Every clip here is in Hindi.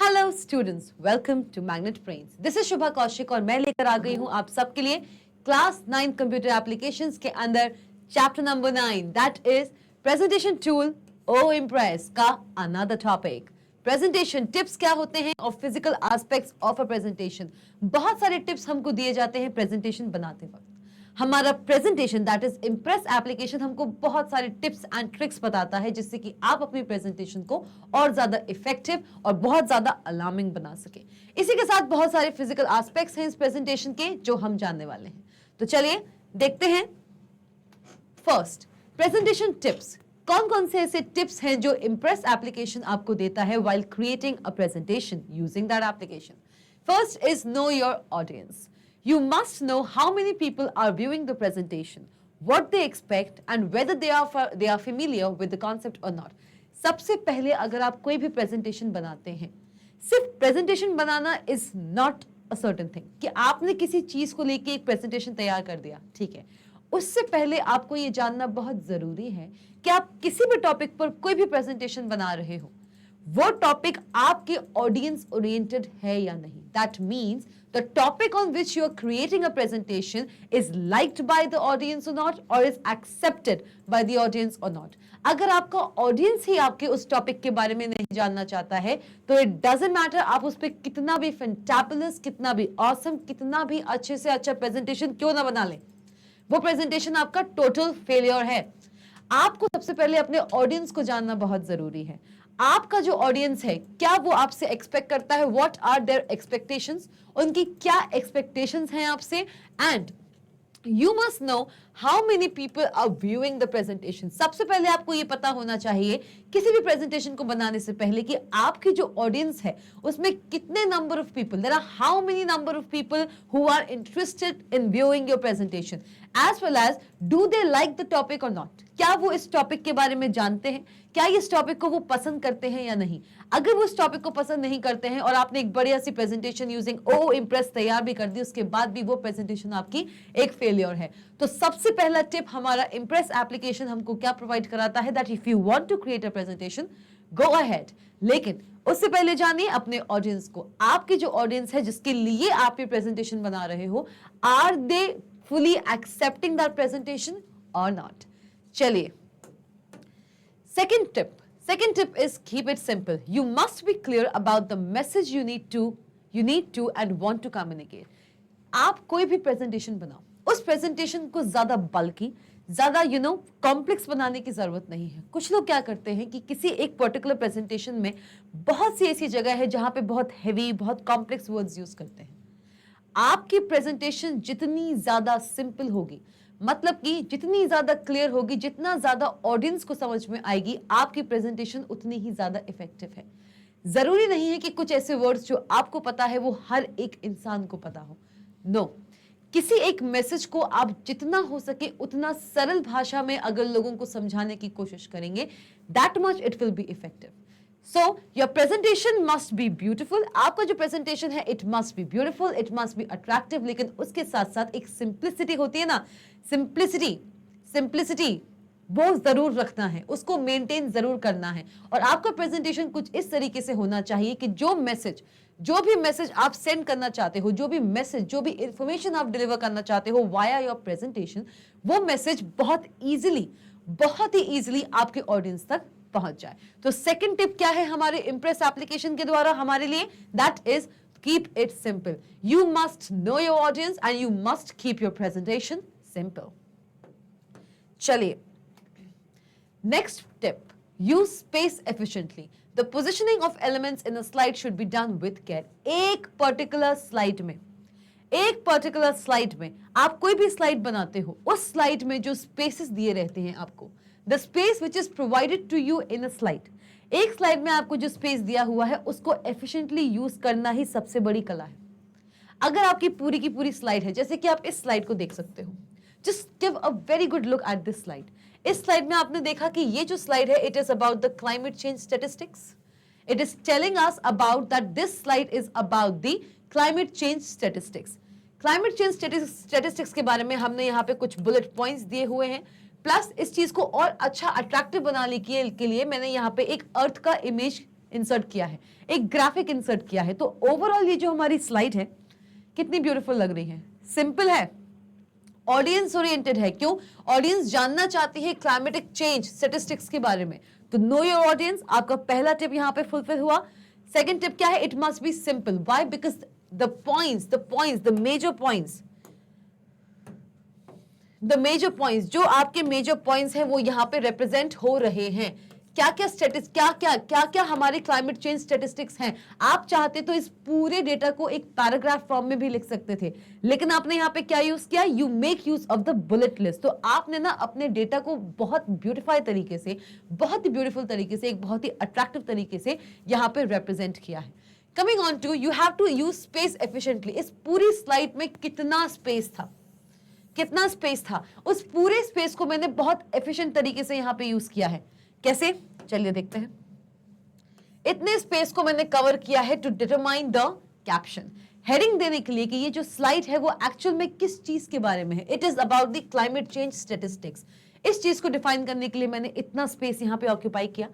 Hello students, welcome to magnet brains. This is Shubha Kaushik और मैं लेकर आ गई हूं आप सबके लिए क्लास 9 कंप्यूटर एप्लीकेशंस के अंदर chapter number 9 that is presentation tool O Impress का अनदर टॉपिक। प्रेजेंटेशन टिप्स क्या होते हैं और physical aspects of a presentation. बहुत सारे टिप्स हमको दिए जाते हैं प्रेजेंटेशन बनाते वक्त। हमारा presentation that is impress application हमको बहुत सारे टिप्स एंड ट्रिक्स बताता है जिससे कि आप अपनी प्रेजेंटेशन को और ज्यादा इफेक्टिव और बहुत ज्यादा अलार्मिंग बना सके। इसी के साथ बहुत सारे फिजिकल एस्पेक्ट्स हैं इस प्रेजेंटेशन के जो हम जानने वाले हैं। तो चलिए देखते हैं। First, presentation tips. कौन कौन से ऐसे टिप्स हैं जो इम्प्रेस एप्लीकेशन आपको देता है while creating a presentation using that application. First is no your audience. You must know how many people are viewing the presentation, what they expect, and whether they are familiar with the concept or not. सबसे पहले अगर आप कोई भी प्रेजेंटेशन बनाते हैं, सिर्फ presentation banana is not a certain thing कि आपने किसी चीज को लेके एक प्रेजेंटेशन तैयार कर दिया, ठीक है। उससे पहले आपको ये जानना बहुत जरूरी है कि आप किसी भी टॉपिक पर कोई भी प्रेजेंटेशन बना रहे हो, वो टॉपिक आपके ऑडियंस ओरिएंटेड है या नहीं। That means the topic on which you are creating a presentation is liked by the audience और नॉट, और is accepted by the audience और नॉट। अगर आपका ऑडियंस ही आपके उस टॉपिक के बारे में नहीं जानना चाहता है तो इट डजंट मैटर आप उस पर कितना भी फैंटाबुलस, कितना भी ऑसम, कितना भी अच्छे से अच्छा प्रेजेंटेशन क्यों ना बना लें, वो प्रेजेंटेशन आपका टोटल फेलियर है। आपको सबसे पहले अपने ऑडियंस को जानना बहुत जरूरी है। आपका जो ऑडियंस है क्या वो आपसे एक्सपेक्ट करता है, व्हाट आर देयर एक्सपेक्टेशंस, उनकी क्या एक्सपेक्टेशंस हैं आपसे, and you must know how many people are viewing the presentation. सबसे पहले आपको ये पता होना चाहिए किसी भी प्रेजेंटेशन को बनाने से पहले कि आपकी जो ऑडियंस है उसमें कितने number of people, there are how many number of people who are interested in viewing your presentation, as well as do they like the topic और नॉट। क्या वो इस टॉपिक के बारे में जानते हैं, क्या इस टॉपिक को वो पसंद करते हैं या नहीं। अगर वो इस टॉपिक को पसंद नहीं करते हैं और आपने एक बढ़िया सी प्रेजेंटेशन यूजिंग ओ इम्प्रेस तैयार भी कर दी, उसके बाद भी वो प्रेजेंटेशन आपकी एक फेलियर है। तो सबसे पहला टिप हमारा इम्प्रेस एप्लीकेशन हमको क्या प्रोवाइड कराता है, that if you want to create a presentation go ahead, लेकिन उससे पहले जानिए अपने ऑडियंस को। आपकी जो ऑडियंस है जिसके लिए आप ये प्रेजेंटेशन बना रहे हो, are they fully accepting that presentation और नॉट। चलिए second tip is keep it simple. You must be clear about the message you need to and want to communicate. आप कोई भी प्रेजेंटेशन बनाओ, उस प्रेजेंटेशन को ज्यादा बल्कि, ज्यादा कॉम्प्लेक्स बनाने की जरूरत नहीं है। कुछ लोग क्या करते हैं कि किसी एक पर्टिकुलर प्रेजेंटेशन में बहुत सी ऐसी जगह है जहां पे बहुत हैवी, बहुत कॉम्प्लेक्स वर्ड्स यूज करते हैं। आपकी प्रेजेंटेशन जितनी ज्यादा सिंपल होगी, मतलब कि जितनी ज्यादा क्लियर होगी, जितना ज्यादा ऑडियंस को समझ में आएगी, आपकी प्रेजेंटेशन उतनी ही ज्यादा इफेक्टिव है। जरूरी नहीं है कि कुछ ऐसे वर्ड्स जो आपको पता है वो हर एक इंसान को पता हो। नो, किसी एक मैसेज को आप जितना हो सके उतना सरल भाषा में अगर लोगों को समझाने की कोशिश करेंगे, that much it will be effective. So your presentation must be beautiful. आपका जो presentation है it must be beautiful, it must be attractive, लेकिन उसके साथ साथ एक simplicity होती है ना, simplicity वो जरूर रखना है, उसको मेंटेन जरूर करना है। और आपका प्रेजेंटेशन कुछ इस तरीके से होना चाहिए कि जो भी मैसेज आप सेंड करना चाहते हो, जो भी इंफॉर्मेशन आप डिलीवर करना चाहते हो वाया योर प्रेजेंटेशन, वो मैसेज बहुत ही इजीली आपके ऑडियंस तक पहुंच जाए। तो सेकंड टिप क्या है हमारे इम्प्रेस एप्लीकेशन के द्वारा हमारे लिए, that is keep it simple. You must know your audience and you must keep your presentation simple. चलिए next tip, use space efficiently. The positioning of elements in a slide should be done with care. एक पर्टिकुलर स्लाइड में आप कोई भी स्लाइड बनाते हो, उस स्लाइड में जो स्पेसेस दिए रहते हैं आपको, the space which is provided to you in a slide, एक स्लाइड में आपको जो स्पेस दिया हुआ है उसको एफिशिएंटली यूज करना ही सबसे बड़ी कला है। अगर आपकी पूरी की पूरी स्लाइड है, जैसे कि आप इस स्लाइड को देख सकते हो, just give a very good look at this slide. इस स्लाइड में आपने देखा कि ये जो स्लाइड है it is about the climate change statistics. It is telling us about that this slide is about the climate change statistics. Climate change statistics के बारे में हमने यहाँ पे कुछ बुलेट पॉइंट्स दिए हुए हैं, प्लस इस चीज को और अच्छा अट्रैक्टिव बनाने के लिए मैंने यहाँ पे एक अर्थ का इमेज इंसर्ट किया है, एक ग्राफिक इंसर्ट किया है। तो ओवरऑल ये जो हमारी स्लाइड है कितनी ब्यूटीफुल लग रही है, सिंपल है, ऑडियंस ओरिएंटेड है। क्यों? ऑडियंस जानना चाहती है क्लाइमेटिक चेंज स्टैटिस्टिक्स के बारे में। तो नो योर ऑडियंस, आपका पहला टिप यहां पे फुलफिल हुआ। सेकंड टिप क्या है? It must be simple. Why? Because the major points जो आपके मेजर पॉइंट्स हैं वो यहां पे रिप्रेजेंट हो रहे हैं। क्या क्या हमारे क्लाइमेट चेंज स्टैटिस्टिक्स हैं। आप चाहते तो इस पूरे डेटा को एक पैराग्राफ फॉर्म में भी लिख सकते थे, लेकिन आपने यहां पे क्या यूज किया? You make use of the bullet list. तो आपने ना अपने डेटा को बहुत ब्यूटीफाई तरीके से, बहुत ही ब्यूटीफुल तरीके से, एक बहुत ही अट्रैक्टिव तरीके से यहां पे रिप्रेजेंट किया है। Coming on to, you have to use space efficiently. इस पूरी स्लाइड में कितना स्पेस था, उस पूरे स्पेस को मैंने बहुत एफिशिएंट तरीके से यहां पे यूज किया है। कैसे? चलिए देखते हैं। इतने स्पेस को मैंने कवर किया है to determine the caption, heading देने के लिए कि ये जो स्लाइड है वो एक्चुअल में किस चीज के बारे में है। It is about the climate change statistics. इस चीज को डिफाइन करने के लिए मैंने इतना स्पेस यहां पे ऑक्यूपाई किया।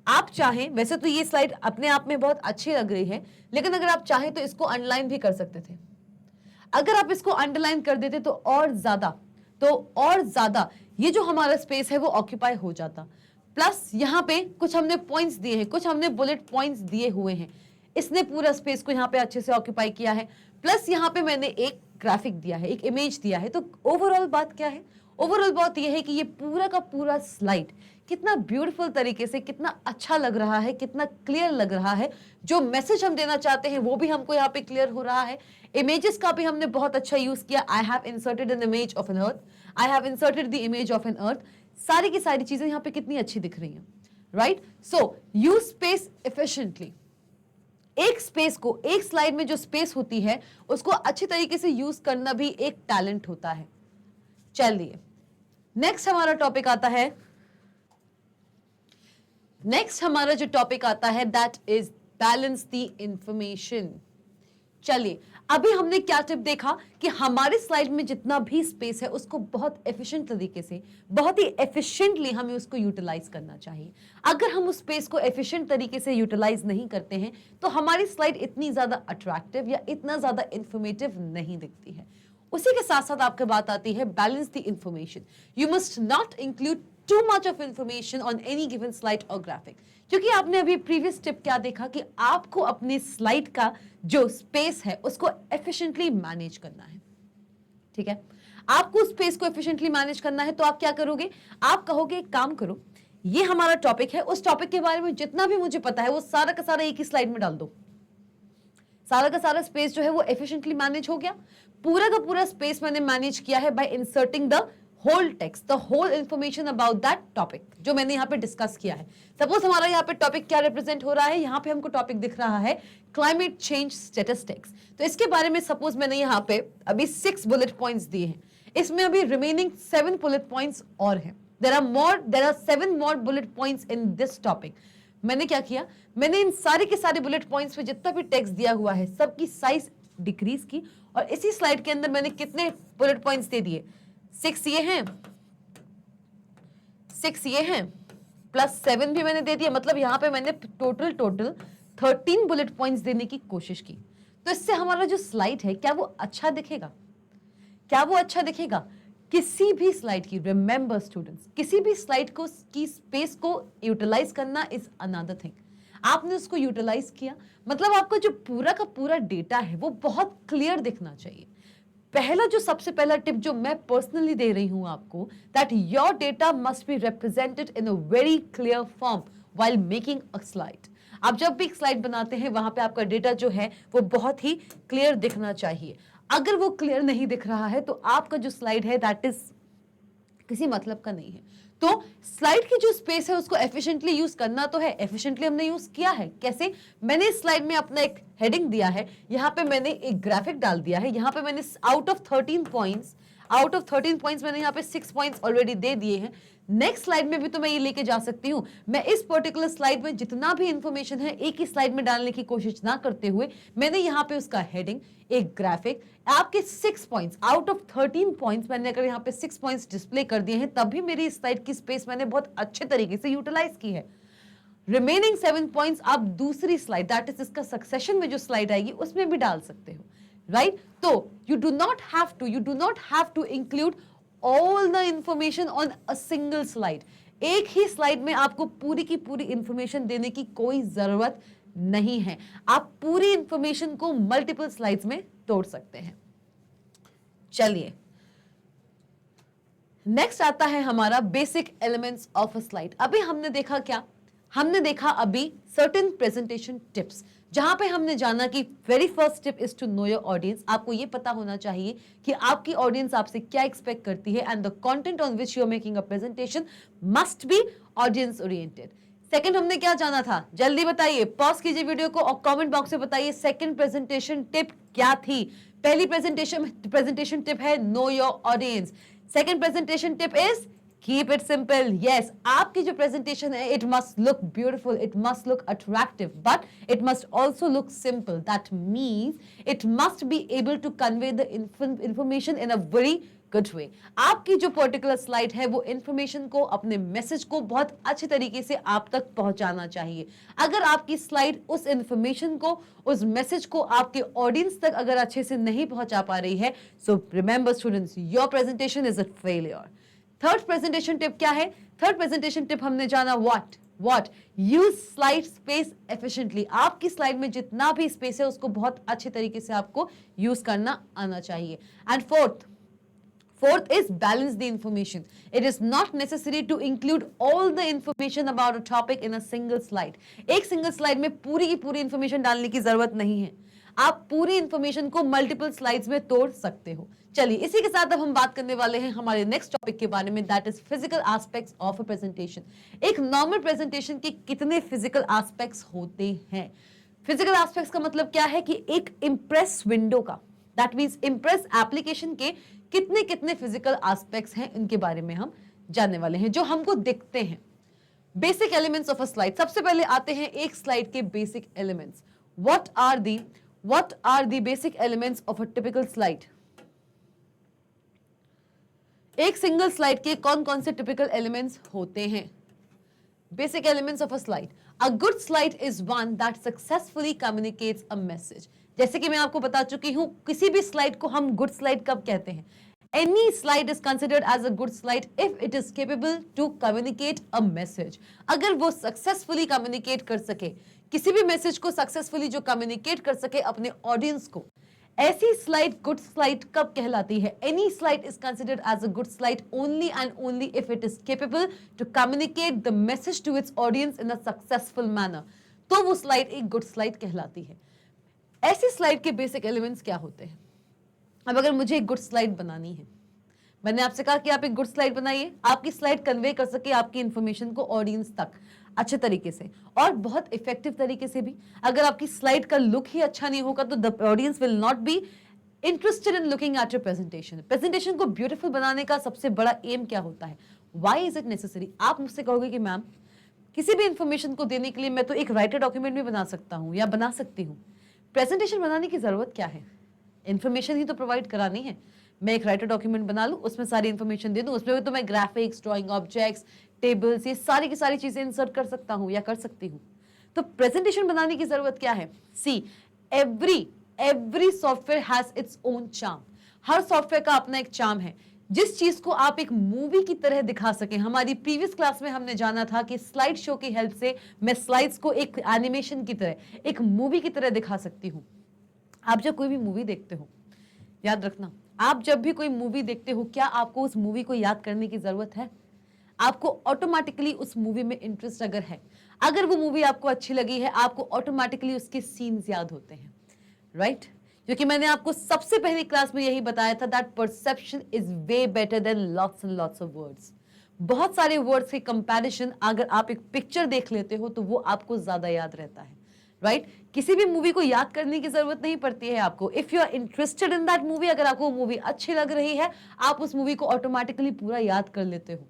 आप चाहें, वैसे तो ये स्लाइड अपने आप में बहुत अच्छी लग रही है, लेकिन अगर आप चाहें तो इसको अंडरलाइन भी कर सकते थे। अगर आप इसको अंडरलाइन कर देते तो और ज्यादा ये जो हमारा स्पेस है वो ऑक्यूपाई हो जाता। प्लस यहां पे कुछ हमने पॉइंट्स दिए हैं, कुछ हमने बुलेट पॉइंट्स दिए हुए हैं, इसने पूरा स्पेस को यहां पे अच्छे से ऑक्यूपाई किया है। प्लस यहां पे मैंने एक ग्राफिक दिया है, एक इमेज दिया है। तो ओवरऑल बात क्या है? ओवरऑल बात यह है कि ये पूरा का पूरा स्लाइड कितना ब्यूटीफुल तरीके से, कितना अच्छा लग रहा है, कितना क्लियर लग रहा है। जो मैसेज हम देना चाहते हैं वो भी हमको यहाँ पे क्लियर हो रहा है। इमेजेस का भी हमने बहुत अच्छा यूज किया। I have inserted an image of an earth, I have inserted the image of an earth. सारी की सारी चीजें यहाँ पे कितनी अच्छी दिख रही हैं, राइट? सो यूज स्पेस एफिशिएंटली। एक स्पेस को, एक स्लाइड में जो स्पेस होती है उसको अच्छी तरीके से यूज करना भी एक टैलेंट होता है। चलिए नेक्स्ट हमारा जो टॉपिक आता है that is balance the information. चलिए अभी हमने क्या टिप देखा कि हमारे स्लाइड में जितना भी स्पेस है उसको बहुत एफिशिएंट तरीके से, बहुत ही एफिशिएंटली हमें उसको यूटिलाइज करना चाहिए। अगर हम उस स्पेस को एफिशिएंट तरीके से यूटिलाइज नहीं करते हैं तो हमारी स्लाइड इतनी ज्यादा अट्रैक्टिव या इतना ज्यादा इंफॉर्मेटिव नहीं दिखती है। उसी के साथ साथ आपके बात आती है balance the information. You must not include too much of information on any given slide और ग्राफिक। क्योंकि आपने अभी प्रीवियस टिप क्या देखा कि आपको अपने स्लाइड का जो स्पेस है उसको एफिशिएंटली मैनेज करना है। ठीक है, आपको स्पेस को एफिशिएंटली मैनेज करना है तो आप क्या करोगे? आप कहोगे एक काम करो, ये हमारा टॉपिक है, उस टॉपिक के बारे में जितना भी मुझे पता है वो सारा का सारा एक ही स्लाइड में डाल दो। सारा का सारा स्पेस जो है वो एफिशिएंटली मैनेज हो गया। पूरा का पूरा स्पेस मैंने मैनेज किया है by inserting the whole text, the whole information about that topic जो मैंने यहाँ पे डिस्कस किया है। सपोज हमारा यहाँ पे टॉपिक क्या रिप्रेजेंट हो रहा है, यहाँ पे हमको टॉपिक दिख रहा है क्लाइमेट चेंज स्टैटिस्टिक्स। तो इसके बारे में सपोज मैंने यहाँ पे अभी 6 बुलेट पॉइंट्स दिए हैं, इसमें अभी रिमेनिंग 7 बुलेट पॉइंट्स और हैं। There are 7 more bullet points in this topic. मैंने क्या किया? मैंने इन सारे के सारे बुलेट पॉइंट्स पे जितना भी टेक्स्ट दिया हुआ है सबकी साइज डिक्रीज की और इसी स्लाइड के अंदर मैंने कितने बुलेट पॉइंट्स दे दिए? 6 ये हैं प्लस 7 भी मैंने दे दिया। मतलब यहां पे मैंने टोटल 13 बुलेट पॉइंट्स देने की कोशिश की। तो इससे हमारा जो स्लाइड है क्या वो अच्छा दिखेगा? किसी भी स्लाइड की, रिमेंबर स्टूडेंट्स, किसी भी स्लाइड को की स्पेस को यूटिलाइज करना इज अनदर थिंग। आपने उसको यूटिलाइज किया मतलब आपका जो पूरा का पूरा डेटा है वो बहुत क्लियर दिखना चाहिए। सबसे पहला टिप जो मैं पर्सनली दे रही हूं आपको, that your data must be represented in a very clear form while making a slide. आप जब भी एक स्लाइड बनाते हैं वहां पे आपका डेटा जो है वो बहुत ही क्लियर दिखना चाहिए। अगर वो क्लियर नहीं दिख रहा है तो आपका जो स्लाइड है दैट इज किसी मतलब का नहीं है। तो स्लाइड की जो स्पेस है उसको एफिशिएंटली यूज करना तो है। एफिशिएंटली हमने यूज किया है कैसे? मैंने इस स्लाइड में अपना एक हेडिंग दिया है, यहां पे मैंने एक ग्राफिक डाल दिया है, यहां पे मैंने आउट ऑफ 13 पॉइंट्स मैंने यहाँ पे 6 पॉइंट्स ऑलरेडी दे दिए हैं। नेक्स्ट स्लाइड में भी तो मैं ये लेके जा सकती हूँ। मैं इस पर्टिकुलर स्लाइड में जितना भी इंफॉर्मेशन है एक ही स्लाइड में डालने की कोशिश ना करते हुए मैंने यहाँ पे उसका हेडिंग, एक ग्राफिक, आपके 6 पॉइंट्स आउट ऑफ 13 पॉइंट्स मैंने अगर यहाँ पे 6 पॉइंट्स डिस्प्ले कर दिए हैं तब भी मेरी स्लाइड की स्पेस मैंने बहुत अच्छे तरीके से यूटिलाइज की है। रिमेनिंग 7 पॉइंट्स आप दूसरी स्लाइड, दैट इज इसका सक्सेशन में जो स्लाइड आएगी उसमें भी डाल सकते हो, राइट? तो you do not have to include all the information on a single slide. एक ही स्लाइड में आपको पूरी की पूरी इंफॉर्मेशन देने की कोई जरूरत नहीं है। आप पूरी इंफॉर्मेशन को मल्टीपल स्लाइड्स में तोड़ सकते हैं। चलिए, नेक्स्ट आता है हमारा basic elements of a slide. अभी हमने देखा क्या? हमने देखा अभी सर्टेन प्रेजेंटेशन टिप्स, जहां पे हमने जाना कि very first tip is to know your audience. आपको ये पता होना चाहिए कि आपकी ऑडियंस आपसे क्या एक्सपेक्ट करती है, and the content on which you are making a presentation must be audience oriented. Second हमने क्या जाना था? जल्दी बताइए, पॉज कीजिए वीडियो को और कमेंट बॉक्स में बताइए सेकंड प्रेजेंटेशन टिप क्या थी। पहली प्रेजेंटेशन टिप है know your audience. Second presentation tip is keep it simple. Yes, आपकी जो प्रेजेंटेशन है it must look beautiful, it must look attractive, but it must also look simple. That means it must be able to convey the information in a very good way. आपकी जो पर्टिकुलर स्लाइड है वो इंफॉर्मेशन को, अपने मैसेज को बहुत अच्छे तरीके से आप तक पहुंचाना चाहिए। अगर आपकी स्लाइड उस इंफॉर्मेशन को, उस मैसेज को आपके ऑडियंस तक अगर अच्छे से नहीं पहुंचा पा रही है, so remember students, your presentation is a failure. Third presentation tip क्या है? थर्ड प्रेजेंटेशन टिप हमने जाना what use slide space efficiently. आपकी स्लाइड में जितना भी स्पेस है उसको बहुत अच्छे तरीके से आपको यूज करना आना चाहिए। And fourth is balance the information. It is not necessary to include all the information about a topic in a single slide. एक सिंगल स्लाइड में पूरी की पूरी इंफॉर्मेशन डालने की जरूरत नहीं है। आप पूरी इंफॉर्मेशन को मल्टीपल स्लाइड्स में तोड़ सकते हो। चलिए, इसी के साथ अब हम बात करने वाले हैं हमारे नेक्स्ट टॉपिक के बारे में, that is physical aspects of a presentation. एक नॉर्मल प्रेजेंटेशन के कितने फिजिकल एस्पेक्ट्स होते हैं? फिजिकल एस्पेक्ट्स का मतलब क्या है कि एक इंप्रेस विंडो का, दैट मीन्स इंप्रेस एप्लीकेशन के कितने कितने फिजिकल एस्पेक्ट्स हैं, इनके बारे में हम जानने वाले हैं जो हमको दिखते हैं। Basic elements of a slide. सबसे पहले आते हैं एक स्लाइड के basic elements. What are the basic elements of a typical slide? एक सिंगल स्लाइड के कौन कौन से टिपिकल एलिमेंट्स होते हैं? Basic elements of a slide. A good slide is one that successfully communicates a message. जैसे कि मैं आपको बता चुकी हूं, किसी भी स्लाइड को हम गुड स्लाइड कब कहते हैं? Any slide is considered as a good slide if it is capable to communicate a message. अगर वो सक्सेसफुली कम्युनिकेट कर सके, किसी भी मैसेज को सक्सेसफुली जो कम्युनिकेट कर सके अपने ऑडियंस को, ऐसी स्लाइड गुड स्लाइड कब कहलाती है? Any slide is considered as a good slide only and only if it is capable to communicate the message to its audience in a successful manner. तो वो स्लाइड एक गुड स्लाइड कहलाती है। ऐसी स्लाइड के बेसिक एलिमेंट्स क्या होते हैं? अब अगर मुझे एक गुड स्लाइड बनानी है, मैंने आपसे कहा कि आप एक गुड स्लाइड बनाइए, आपकी स्लाइड कन्वे कर सके आपकी इंफॉर्मेशन को ऑडियंस तक अच्छे तरीके से और बहुत इफेक्टिव तरीके से भी। अगर आपकी स्लाइड का लुक ही अच्छा नहीं होगा तो the audience will not be interested in looking at your presentation. Presentation को ब्यूटीफुल बनाने का सबसे बड़ा एम क्या होता है? Why is it necessary? आप मुझसे कहोगे कि मैम, किसी भी इंफॉर्मेशन को देने के लिए मैं तो एक राइटर डॉक्यूमेंट भी बना सकता हूँ या बना सकती हूँ, प्रेजेंटेशन बनाने की जरूरत क्या है? इंफॉर्मेशन ही तो प्रोवाइड करानी है। मैं एक राइटर डॉक्यूमेंट बना लूं, उसमें सारी इंफॉर्मेशन दे दूं, उसमें तो मैं ग्राफिक्स, ड्राइंग ऑब्जेक्ट्स, टेबल्स, ये सारी की सारी चीजें इंसर्ट कर सकता हूं या कर सकती हूं। तो प्रेजेंटेशन बनाने की जरूरत क्या है? See, every software has its own charm. हर सॉफ्टवेयर का अपना एक चार्म है। जिस चीज को आप एक मूवी की तरह दिखा सके, हमारी प्रीवियस क्लास में हमने जाना था कि स्लाइड शो की हेल्प से मैं स्लाइड्स को एक एनिमेशन की तरह, एक मूवी की तरह दिखा सकती हूँ। आप जब कोई भी मूवी देखते हो, याद रखना, आप जब भी कोई मूवी देखते हो, क्या आपको उस मूवी को याद करने की जरूरत है? आपको ऑटोमेटिकली उस मूवी में इंटरेस्ट अगर है, अगर वो मूवी आपको अच्छी लगी है, आपको ऑटोमेटिकली उसके सीन्स याद होते हैं, राइट? क्योंकि मैंने आपको सबसे पहली क्लास में यही बताया था that perception is way better than lots and lots of words. बहुत सारे वर्ड्स के कंपैरिजन अगर आप एक पिक्चर देख लेते हो तो वो आपको ज्यादा याद रहता है, राइट? किसी भी मूवी को याद करने की जरूरत नहीं पड़ती है आपको। If you are interested in that movie, अगर आपको मूवी अच्छी लग रही है, आप उस मूवी को ऑटोमेटिकली पूरा याद कर लेते हो,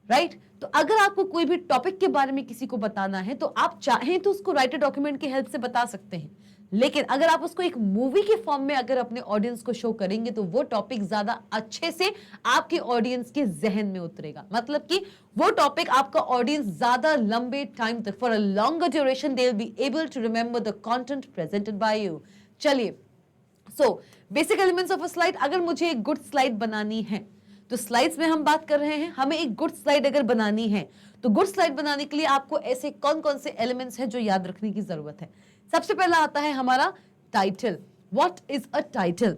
राइट? तो अगर आपको कोई भी टॉपिक के बारे में किसी को बताना है तो आप चाहें तो उसको राइटर डॉक्यूमेंट की हेल्प से बता सकते हैं। लेकिन अगर आप उसको एक मूवी के फॉर्म में अगर अपने ऑडियंस को शो करेंगे तो वो टॉपिक ज्यादा अच्छे से आपके ऑडियंस के जहन में उतरेगा। मतलब कि वो टॉपिक आपका ऑडियंस ज्यादा लंबे टाइम तक, for a longer duration, they will be able to remember the content presented by you. चलिए, so basic elements of a slide. अगर मुझे एक गुड स्लाइड बनानी है, तो स्लाइड्स में हम बात कर रहे हैं, हमें एक गुड स्लाइड अगर बनानी है तो गुड स्लाइड बनाने के लिए आपको ऐसे कौन कौन से एलिमेंट्स हैं जो याद रखने की जरूरत है। सबसे पहला आता है हमारा title. What is a title?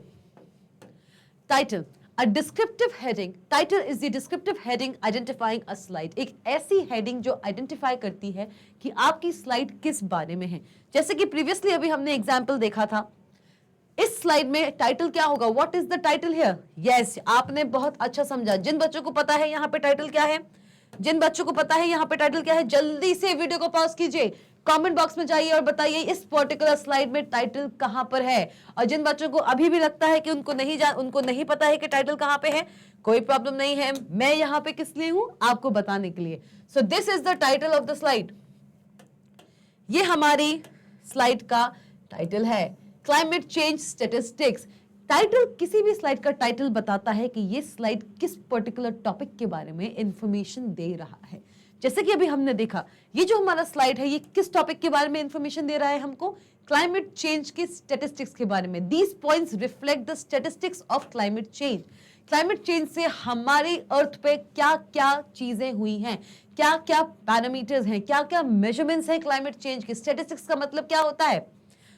Title, a descriptive heading. Title is the descriptive heading identifying a slide. एक ऐसी हेडिंग जो आइडेंटिफाई करती है कि आपकी स्लाइड किस बारे में है। जैसे कि प्रीवियसली अभी हमने एग्जाम्पल देखा था, इस स्लाइड में टाइटल क्या होगा? What is the title here? Yes, आपने बहुत अच्छा समझा। जिन बच्चों को पता है यहाँ पे टाइटल क्या है, जिन बच्चों को पता है यहाँ पे टाइटल क्या है, जल्दी से वीडियो को पॉज कीजिए, कमेंट बॉक्स में जाइए और बताइए इस पर्टिकुलर स्लाइड में टाइटल कहां पर है। और जिन बच्चों को अभी भी लगता है कि उनको नहीं पता है कि टाइटल कहां पे है, कोई प्रॉब्लम नहीं है, मैं यहाँ पे किस लिए हूं? आपको बताने के लिए। सो this is the title of the slide. ये हमारी स्लाइड का टाइटल है, क्लाइमेट चेंज स्टैटिस्टिक्स। टाइटल, किसी भी स्लाइड का टाइटल बताता है कि ये स्लाइड किस पर्टिकुलर टॉपिक के बारे में इंफॉर्मेशन दे रहा है। जैसे कि अभी हमने देखा, ये जो हमारा स्लाइड है ये किस टॉपिक के बारे में इंफॉर्मेशन दे रहा है हमको? क्लाइमेट चेंज के स्टैटिस्टिक्स के बारे में। These points reflect the statistics of climate change. Climate change से हमारे अर्थ पे क्या क्या चीजें हुई हैं, क्या क्या पैरामीटर्स हैं, क्या क्या मेजरमेंट्स हैं क्लाइमेट चेंज के। स्टैटिस्टिक्स का मतलब क्या होता है?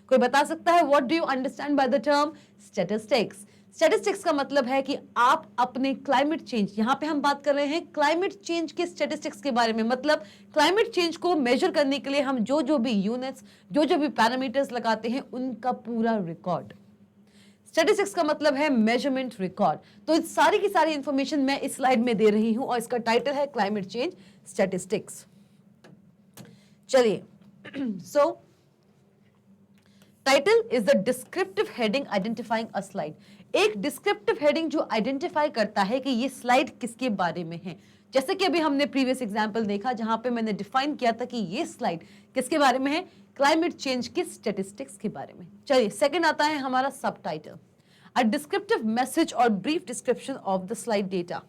कोई बता सकता है? What do you understand by the term statistics? Statistics का मतलब है कि आप अपने क्लाइमेट चेंज, यहां पे हम बात कर रहे हैं क्लाइमेट चेंज के स्टैटिस्टिक्स के बारे में। मतलब क्लाइमेट चेंज को मेजर करने के लिए हम जो भी यूनिट्स, जो भी पैरामीटर्स लगाते हैं, उनका पूरा रिकॉर्ड। स्टैटिस्टिक्स का मतलब है मेजरमेंट रिकॉर्ड। तो इस सारी की सारी इंफॉर्मेशन मैं इस स्लाइड में दे रही हूं और इसका टाइटल है क्लाइमेट चेंज स्टैटिस्टिक्स। चलिए, so title is the descriptive heading identifying a slide. एक डिस्क्रिप्टिव हेडिंग जो आइडेंटिफाई करता है कि ये स्लाइड किसके बारे में है। जैसे कि अभी हमने प्रीवियस एग्जांपल देखा जहां पे मैंने डिफाइन किया था कि ये स्लाइड किसके बारे में है? क्लाइमेट चेंज के स्टैटिस्टिक्स के बारे में। चलिए, सेकंड आता है हमारा सब टाइटल, अ डिस्क्रिप्टिव मैसेज और brief description of the slide data.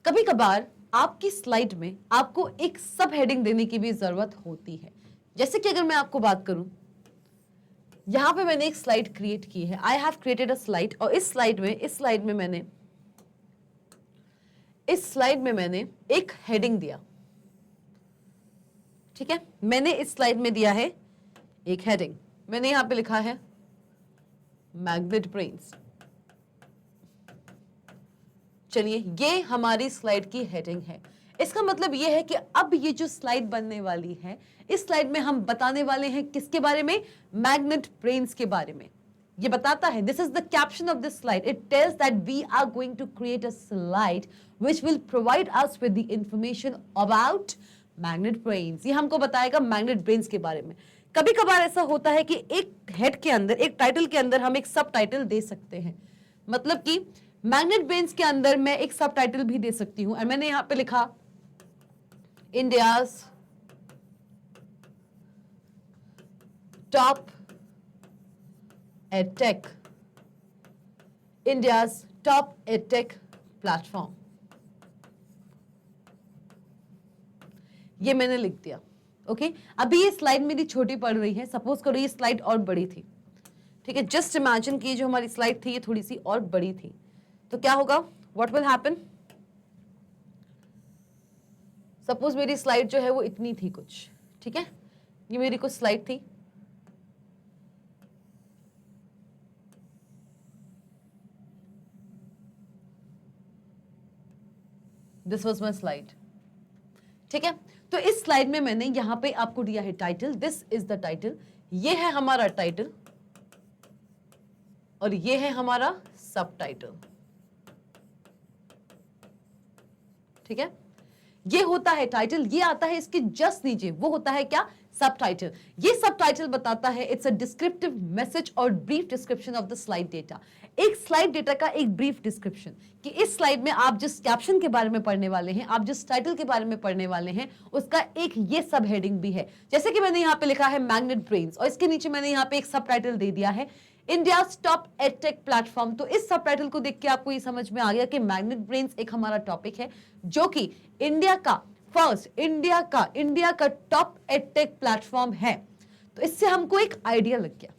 कभी कभार आपकी स्लाइड में आपको एक सब हेडिंग देने की भी जरूरत होती है। जैसे कि अगर मैं आपको बात करूं, यहां पे मैंने एक स्लाइड क्रिएट की है, I have created a slide, और इस स्लाइड में मैंने एक हेडिंग दिया। ठीक है, मैंने इस स्लाइड में दिया है एक हेडिंग, मैंने यहां पे लिखा है मैग्नेट ब्रेन्स। चलिए, ये हमारी स्लाइड की हेडिंग है। इसका मतलब ये है कि अब ये जो स्लाइड बनने वाली है, इस स्लाइड में हम बताने वाले हैं किसके बारे में? मैग्नेट ब्रेन्स के बारे में। ये बताता है, this is the caption of this slide, it tells that we are going to create a slide which will provide us with the information about Magnet Brains. ये हमको बताएगा मैग्नेट ब्रेन्स के बारे में। कभी कभार ऐसा होता है कि एक हेड के अंदर, एक टाइटल के अंदर हम एक सब टाइटल दे सकते हैं। मतलब कि मैग्नेट ब्रेन्स के अंदर मैं एक सब टाइटल भी दे सकती हूं, और मैंने यहां पे लिखा India's top edtech, India's top edtech platform. ये मैंने लिख दिया। ओके, अभी ये स्लाइड मेरी छोटी पड़ रही है, सपोज करो ये स्लाइड और बड़ी थी। ठीक है, जस्ट इमेजिन की जो हमारी स्लाइड थी ये थोड़ी सी और बड़ी थी, तो क्या होगा? What will happen? सपोज मेरी स्लाइड जो है वो इतनी थी कुछ। ठीक है, ये मेरी कुछ स्लाइड थी, दिस वॉज माई स्लाइड। ठीक है, तो इस स्लाइड में मैंने यहां पे आपको दिया है title, this is the title, ये है हमारा टाइटल और ये है हमारा सब टाइटल। ठीक है, ये होता है टाइटल, ये आता है इसके जस्ट नीचे, वो होता है क्या? सबटाइटल। ये सबटाइटल बताता है, इट्स अ डिस्क्रिप्टिव मैसेज और brief description of the slide data. एक स्लाइड डेटा का एक ब्रीफ डिस्क्रिप्शन कि इस स्लाइड में आप जिस कैप्शन के बारे में पढ़ने वाले हैं, आप जिस टाइटल के बारे में पढ़ने वाले हैं, उसका एक ये सब हेडिंग भी है। जैसे कि मैंने यहाँ पे लिखा है मैग्नेट ब्रेन्स और इसके नीचे मैंने यहाँ पे एक सबटाइटल दे दिया है इंडिया टॉप एडटेक प्लेटफॉर्म। तो इस सबटाइटल को देख के आपको ये समझ में आ गया कि मैग्नेट ब्रेन्स एक हमारा टॉपिक है जो कि इंडिया का इंडिया का टॉप एडटेक प्लेटफॉर्म है। तो इससे हमको एक आइडिया लग गया,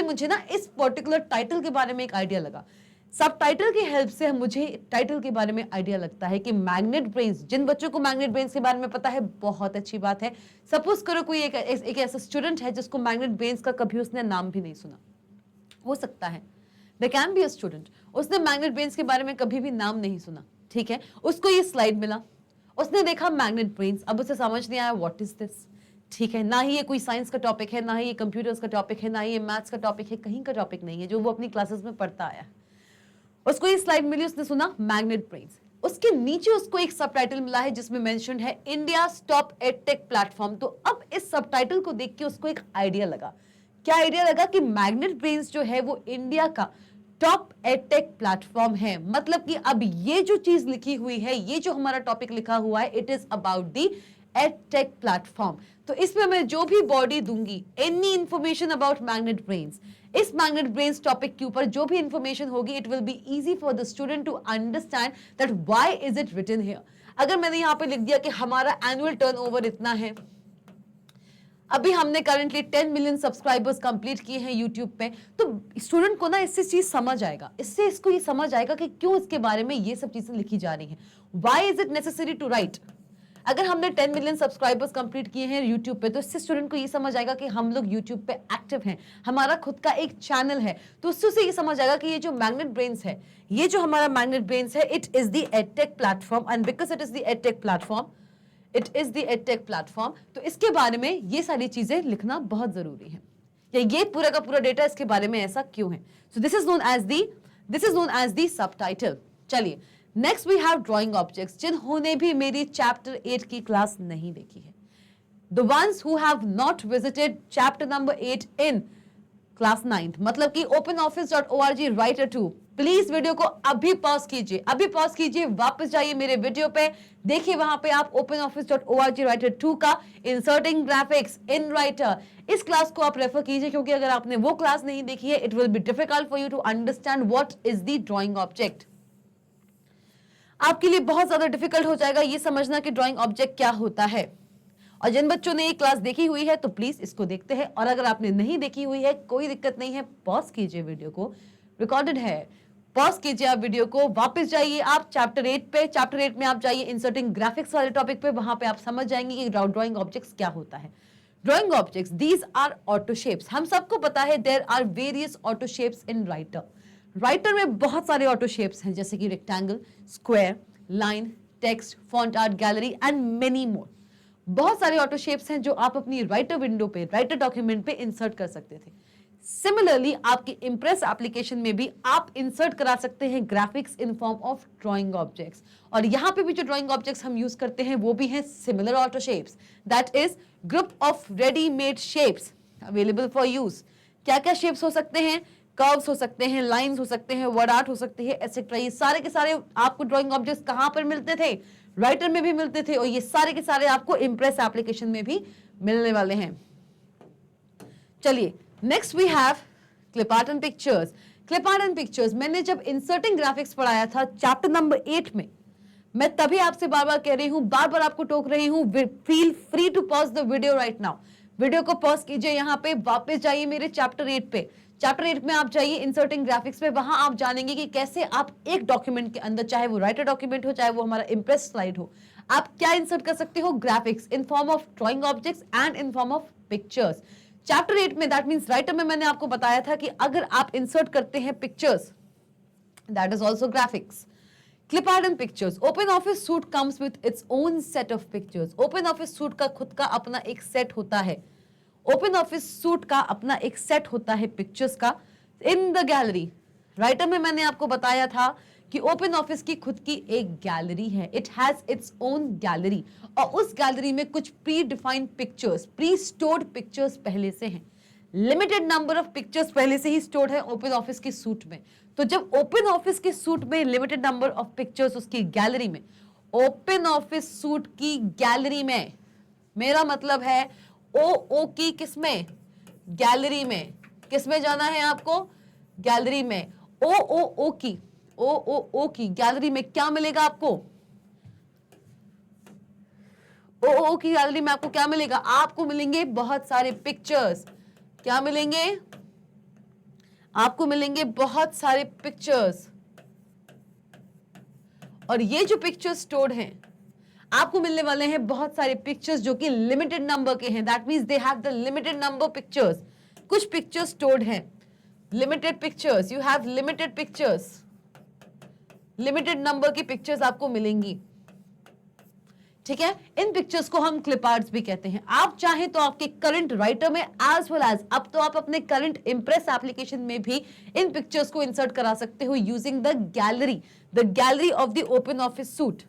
मुझे ना इस पर्टिकुलर टाइटल के बारे में एक आइडिया लगा। सब टाइटल की हेल्प से मुझे टाइटल के बारे में आइडिया लगता है कि मैग्नेट ब्रेन्स, जिन बच्चों को मैग्नेट ब्रेन्स के बारे में पता है बहुत अच्छी बात है। सपोज करो कोई एक ऐसा स्टूडेंट है जिसको मैग्नेट ब्रेन्स का कभी उसने नाम भी नहीं सुना, हो सकता है there can be a student, उसने मैग्नेट ब्रेन्स के बारे में कभी भी नाम नहीं सुना, ठीक है। उसको ये स्लाइड मिला, उसने देखा मैग्नेट ब्रेन्स, अब उसे समझ नहीं आया व्हाट इज दिस, ठीक है। ना ही ये कोई साइंस का टॉपिक है, ना ही ये कंप्यूटर्स का टॉपिक है, ना ही ये मैथ्स का टॉपिक है, कहीं का टॉपिक नहीं है जो वो अपनी क्लासेस में पढ़ता आया। उसको ये स्लाइड मिली, उसने सुना मैग्नेट ब्रेन्स, उसके नीचे उसको एक सबटाइटल मिला है जिसमें मेंशन्ड है इंडिया टॉप एडटेक प्लेटफॉर्म। तो अब इस सबटाइटल को देख के उसको एक आइडिया लगा। क्या आइडिया लगा कि मैग्नेट ब्रेन्स जो है वो इंडिया का टॉप एडटेक प्लेटफॉर्म है। मतलब कि अब ये जो चीज लिखी हुई है, ये जो हमारा टॉपिक लिखा हुआ है, it is about the edtech platform. तो इसमें मैं जो भी बॉडी दूंगी, any information about Magnet Brains, इस मैग्नेट ब्रेन्स टॉपिक के ऊपर जो भी इंफॉर्मेशन होगी, it will be easy for the student to understand that why is it written here. अगर मैंने यहाँ पे लिख दिया कि हमारा एनुअल टर्नओवर इतना है, अभी हमने करंटली 10 मिलियन सब्सक्राइबर्स कंप्लीट किए हैं यूट्यूब पे, तो स्टूडेंट को ना इससे चीज समझ आएगा, इससे इसको ये समझ आएगा कि क्यों इसके बारे में ये सब चीजें लिखी जा रही हैं। Why is it necessary to write. अगर हमने 10 मिलियन सब्सक्राइबर्स कंप्लीट किए हैं यूट्यूब पे, तो इससे स्टूडेंट को ये समझ आएगा कि हम लोग यूट्यूब पे एक्टिव हैं, हमारा खुद का एक चैनल है। तो उससे ये समझ आएगा कि ये जो मैग्नेट ब्रेन्स है, ये जो हमारा मैग्नेट ब्रेन्स है, it is the edtech platform and because it is the edtech platform, it is the edtech platform. तो इसके बारे में ये सारी चीजें लिखना बहुत जरूरी है, या ये पूरा का पूरा डेटा इसके बारे में ऐसा क्यों है। So this is known as the subtitle. चलिए next we have drawing objects. जिन्होंने भी मेरी चैप्टर 8 की क्लास नहीं देखी है, the ones who have not visited chapter number 8 in class 9, मतलब कि openoffice.org राइटर 2, प्लीज वीडियो को अभी पॉज कीजिए, वापस जाइए मेरे वीडियो पे, देखिए वहां पे आप openoffice.org राइटर 2 का इंसर्टिंग ग्राफिक्स इन राइटर, इस क्लास को आप रेफर कीजिए, क्योंकि अगर आपने वो क्लास नहीं देखी है, it will be difficult for you to understand what is the drawing object. आपके लिए बहुत ज्यादा डिफिकल्ट हो जाएगा ये समझना कि ड्राइंग ऑब्जेक्ट क्या होता है। और जिन बच्चों ने ये क्लास देखी हुई है तो प्लीज इसको देखते हैं, और अगर आपने नहीं देखी हुई है कोई दिक्कत नहीं है, पॉज कीजिए वीडियो को, रिकॉर्डेड है, पॉज कीजिए आप वीडियो को, वापस जाइए आप चैप्टर 8 पे। चैप्टर 8 में आप जाइए इंसर्टिंग ग्राफिक्स वाले टॉपिक पे, वहां पे आप समझ जाएंगे कि ड्राइंग ऑब्जेक्ट्स क्या होता है। Drawing objects, these are auto shapes. हम सबको पता है there are various auto shapes in Writer. Writer में बहुत सारे ऑटो शेप्स हैं, जैसे कि rectangle, square, line, text, font art gallery and many more. बहुत सारे ऑटो शेप्स हैं जो आप अपनी राइटर विंडो पे, राइटर डॉक्यूमेंट पे इंसर्ट कर सकते थे। सिमिलरली आपकी इंप्रेस एप्लीकेशन में भी आप इंसर्ट करा सकते हैं graphics in form of drawing objects. और यहां पे भी जो ड्राइंग ऑब्जेक्ट्स हम यूज करते हैं वो भी हैं similar auto shapes, that is group of readymade shapes available for use. क्या क्या शेप्स हो सकते हैं? कर्व्स हो सकते हैं, लाइंस हो सकते हैं, वर्ड आर्ट हो सकती है, एटसेट्रा। ये सारे के सारे आपको ड्राइंग ऑब्जेक्ट्स कहां पर मिलते थे? राइटर में भी मिलते थे, और ये सारे के सारे आपको इंप्रेस एप्लीकेशन में भी मिलने वाले हैं। चलिए next we have clip art and pictures. Clip art and pictures मैंने जब इंसर्टिंग ग्राफिक्स पढ़ाया था चैप्टर नंबर 8 में, मैं तभी आपसे बार बार कह रही हूं, बार बार आपको टोक रही हूं, feel free to pause the video right now. Video को पॉज कीजिए, यहाँ पे वापस जाइए मेरे चैप्टर 8 पे। चैप्टर 8 में आप जाइए इंसर्टिंग ग्राफिक्स पे, वहां आप जानेंगे कि कैसे आप एक डॉक्यूमेंट के अंदर, चाहे वो राइटर डॉक्यूमेंट हो, चाहे वो हमारा इंप्रेस स्लाइड हो, आप क्या इंसर्ट कर सकते हो? Graphics in form of drawing objects and in form of pictures. Chapter 8 में, दैट मींस राइटर में, मैंने आपको बताया था कि अगर आप इंसर्ट करते हैं pictures, that is also graphics. Clip art and pictures, open office suit comes with its own set of pictures. Open office suit का खुद का अपना एक सेट होता है, ओपन ऑफिस सूट का अपना एक सेट होता है पिक्चर्स का इन द गैलरी। राइटर में मैंने आपको बताया था कि ओपन ऑफिस की खुद की एक गैलरी है, it has its own gallery, और उस गैलरी में कुछ pre defined pictures, pre stored pictures पहले से हैं। लिमिटेड नंबर ऑफ पिक्चर्स पहले से ही स्टोर्ड है ओपन ऑफिस की सूट में। तो जब ओपन ऑफिस की सूट में लिमिटेड नंबर ऑफ पिक्चर्स उसकी गैलरी में, ओपन ऑफिस सूट की गैलरी में, मेरा मतलब है ओ की किसमें, गैलरी में। किसमें जाना है आपको, गैलरी में। ओ की गैलरी में क्या मिलेगा आपको, ओ की गैलरी में आपको क्या मिलेगा, आपको मिलेंगे बहुत सारे पिक्चर्स। क्या मिलेंगे, आपको मिलेंगे बहुत सारे पिक्चर्स, और ये जो पिक्चर्स स्टोर्ड हैं, आपको मिलने वाले हैं बहुत सारे पिक्चर्स जो कि लिमिटेड नंबर के हैं। That means they have the limited number pictures. कुछ पिक्चर्स स्टोर्ड हैं, limited pictures, you have limited pictures, limited number की पिक्चर्स आपको मिलेंगी। ठीक है, इन पिक्चर्स को हम क्लिप आर्ट्स भी कहते हैं। आप चाहें तो आपके करंट राइटर में एज वेल एज अब तो आप अपने करंट इंप्रेस एप्लीकेशन में भी इन पिक्चर्स को इंसर्ट करा सकते हो using the gallery of the open office suit.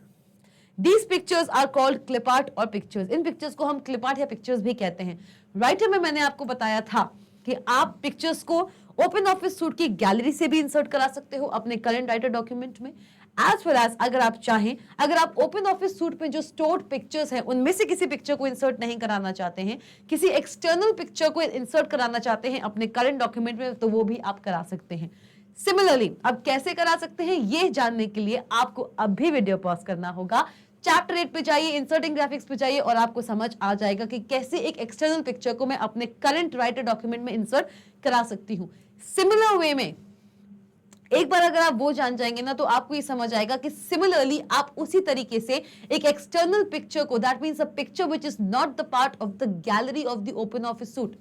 These pictures are called clip art और pictures। इन पिक्चर्स को हम clip art या पिक्चर्स भी कहते हैं। राइटर में मैंने आपको बताया था कि आप पिक्चर्स को ओपन ऑफिस सूट की गैलरी से भी इंसर्ट करा सकते हो अपने करंट राइटर डॉक्यूमेंट में, एज वेल एज अगर आप चाहें, अगर आप ओपन ऑफिस सूट में जो स्टोर्ड पिक्चर्स हैं उनमें से किसी पिक्चर को इंसर्ट नहीं कराना चाहते हैं, किसी एक्सटर्नल पिक्चर को इंसर्ट कराना चाहते हैं अपने करंट डॉक्यूमेंट में, तो वो भी आप करा सकते हैं। सिमिलरली अब कैसे करा सकते हैं ये जानने के लिए आपको अभी वीडियो पॉज करना होगा, चैप्टर 8 पे जाइए, इंसर्टिंग ग्राफिक्स पे जाइए, और आपको समझ आ जाएगा कि कैसे एक एक्सटर्नल पिक्चर को मैं अपने करंट राइटर डॉक्यूमेंट में इंसर्ट करा सकती हूं। सिमिलर वे में एक बार अगर आप वो जान जाएंगे ना, तो आपको ये समझ आएगा कि सिमिलरली आप उसी तरीके से एक एक्सटर्नल पिक्चर को, that means a picture which is not the part of the gallery of the open office suit,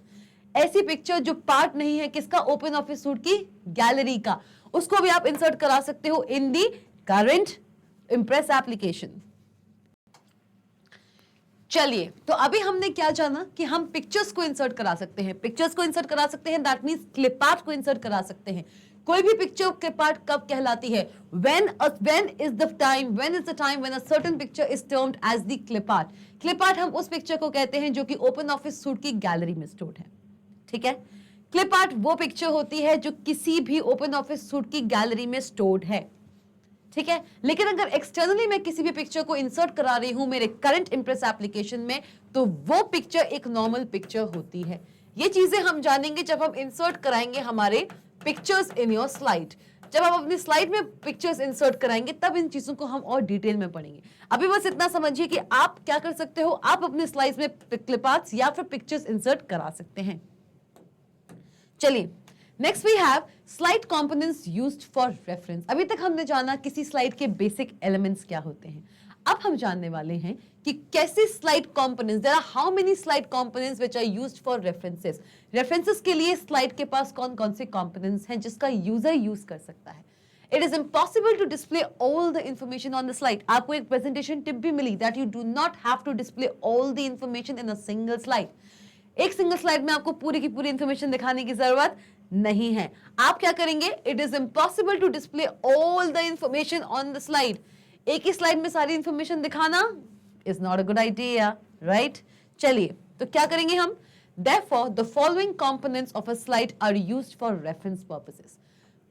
ऐसी पिक्चर जो पार्ट नहीं है किसका, ओपन ऑफिस सूट की गैलरी का, उसको भी आप इंसर्ट करा सकते हो इन दी करंट इंप्रेस एप्लीकेशन। चलिए, तो अभी हमने क्या जाना कि हम पिक्चर्स को इंसर्ट करा सकते हैं, पिक्चर्स को इंसर्ट करा सकते हैं, दैट मींस क्लिप आर्ट को इंसर्ट करा सकते हैं। कोई भी पिक्चर क्लिप आर्ट कब कहलाती है, when is the time when a certain picture is termed as the clip art। Clip art हम उस पिक्चर को कहते हैं जो कि ओपन ऑफिस सूट की गैलरी में स्टोर्ड है। ठीक है, क्लिप आर्ट वो पिक्चर होती है जो किसी भी ओपन ऑफिस सूट की गैलरी में स्टोर्ड है। ठीक है, लेकिन अगर एक्सटर्नली मैं किसी भी पिक्चर को इंसर्ट करा रही हूं मेरे करंट इंप्रेस एप्लीकेशन में, तो वो पिक्चर एक नॉर्मल पिक्चर होती है। ये चीजें हम जानेंगे जब हम इंसर्ट कराएंगे हमारे पिक्चर्स इन योर स्लाइड। जब आप अपनी स्लाइड में पिक्चर्स इंसर्ट कराएंगे तब इन चीजों को हम और डिटेल में पढ़ेंगे। अभी बस इतना समझिए कि आप क्या कर सकते हो, आप अपने स्लाइड्स में क्लिप आर्ट्स या फिर पिक्चर्स इंसर्ट करा सकते हैं। चलिए, next we have slide components used for reference. अभी तक हमने जाना किसी स्लाइड के बेसिक एलिमेंट्स क्या होते हैं। अब हम जानने वाले हैं कि कैसे slide components, there are how many slide components which are used for references. References के लिए स्लाइड के पास कौन कौन से कंपोनेंट्स हैं जिसका यूजर यूज कर सकता है। It is impossible to display all the information on the slide। आपको एक प्रेजेंटेशन टिप भी मिली that you do not have to display all the information in a single slide। एक सिंगल स्लाइड में आपको पूरी की पूरी इंफॉर्मेशन दिखाने की जरूरत नहीं है। आप क्या करेंगे, it is impossible to display all the information on the slide. एक ही स्लाइड में सारी इंफॉर्मेशन दिखाना is not a good idea, right. चलिए, तो क्या करेंगे हम, therefore the following components of a slide are used for reference purposes।